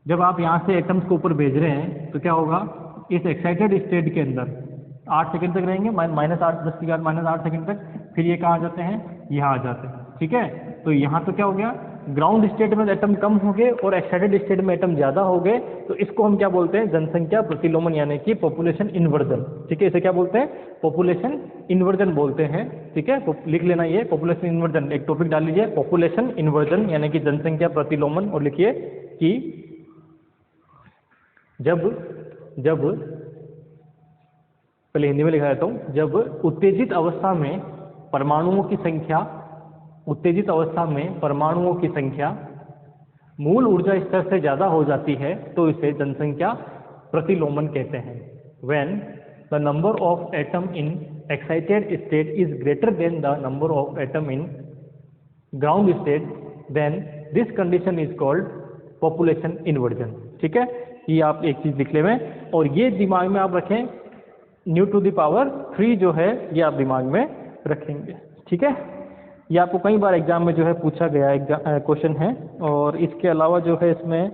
जब आप यहाँ से एटम्स को ऊपर भेज रहे हैं तो क्या होगा, इस एक्साइटेड स्टेट के अंदर 8 सेकंड तक रहेंगे, -8 10 की घात -8 सेकंड तक, फिर ये कहाँ आ जाते हैं, यहाँ आ जाते हैं, ठीक है। तो यहाँ तो क्या हो गया, ग्राउंड स्टेट में एटम कम हो गए और एक्साइटेड स्टेट में एटम ज़्यादा हो गए, तो इसको हम क्या बोलते हैं, जनसंख्या प्रतिलोमन यानी कि पॉपुलेशन इन्वर्जन, ठीक है। इसे क्या बोलते हैं, पॉपुलेशन इन्वर्जन बोलते हैं, ठीक है। तो लिख लेना ये पॉपुलेशन इन्वर्जन, एक टॉपिक डाल लीजिए पॉपुलेशन इन्वर्जन यानी कि जनसंख्या प्रतिलोमन, और लिखिए कि जब पहले हिंदी में लिखा देता हूँ, जब उत्तेजित अवस्था में परमाणुओं की संख्या मूल ऊर्जा स्तर से ज़्यादा हो जाती है तो इसे जनसंख्या प्रतिलोमन कहते हैं। When the number of atom in excited state is greater than the number of atom in ground state, then this condition is called population inversion, ठीक है। ये आप एक चीज़ लिख लें, और ये दिमाग में आप रखें, न्यू टू द पावर 3 जो है ये आप दिमाग में रखेंगे, ठीक है। ये आपको कई बार एग्जाम में जो है पूछा गया क्वेश्चन है। और इसके अलावा जो है इसमें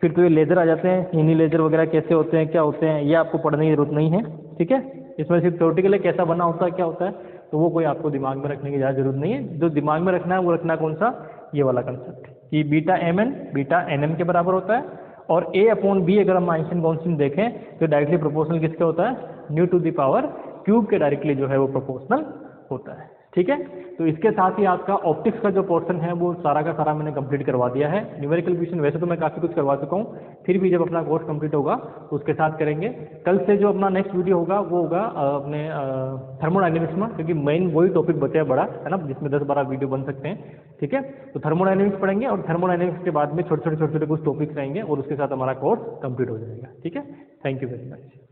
फिर तो ये लेजर आ जाते हैं, यूनी लेजर वगैरह कैसे होते हैं, क्या होते हैं, ये आपको पढ़ने की जरूरत नहीं है, ठीक है। इसमें सिर्फ थ्योरेटिकल है, कैसा बना होता है, क्या होता है, तो वो कोई आपको दिमाग में रखने की ज़्यादा जरूरत नहीं है। जो दिमाग में रखना है वो रखना कौन सा, ये वाला कंसेप्ट कि beta m n beta n m के बराबर होता है, और a अपॉन बी अगर हम आइंस्टाइन कांस्टेंट देखें तो डायरेक्टली प्रोपोर्शनल किसका होता है, nu to the power cube के डायरेक्टली जो है वो प्रोपोर्शनल होता है। ठीक है, तो इसके साथ ही आपका ऑप्टिक्स का जो पोर्शन है वो सारा का सारा मैंने कंप्लीट करवा दिया है। न्यूमेरिकल क्वेश्चन वैसे तो मैं काफ़ी कुछ करवा चुका हूँ, फिर भी जब अपना कोर्स कंप्लीट होगा तो उसके साथ करेंगे। कल से जो अपना नेक्स्ट वीडियो होगा वो होगा अपने थर्मोडायनेमिक्स में, क्योंकि मेन वही टॉपिक बचा है बड़ा, है ना, जिसमें 10-12 वीडियो बन सकते हैं। ठीक है, तो थर्मोडायनेमिक्स पढ़ेंगे और थर्मोडायनेमिक्स के बाद में छोटे छोटे कुछ टॉपिक्स रहेंगे और उसके साथ हमारा कोर्स कंप्लीट हो जाएगा। ठीक है, थैंक यू वेरी मच।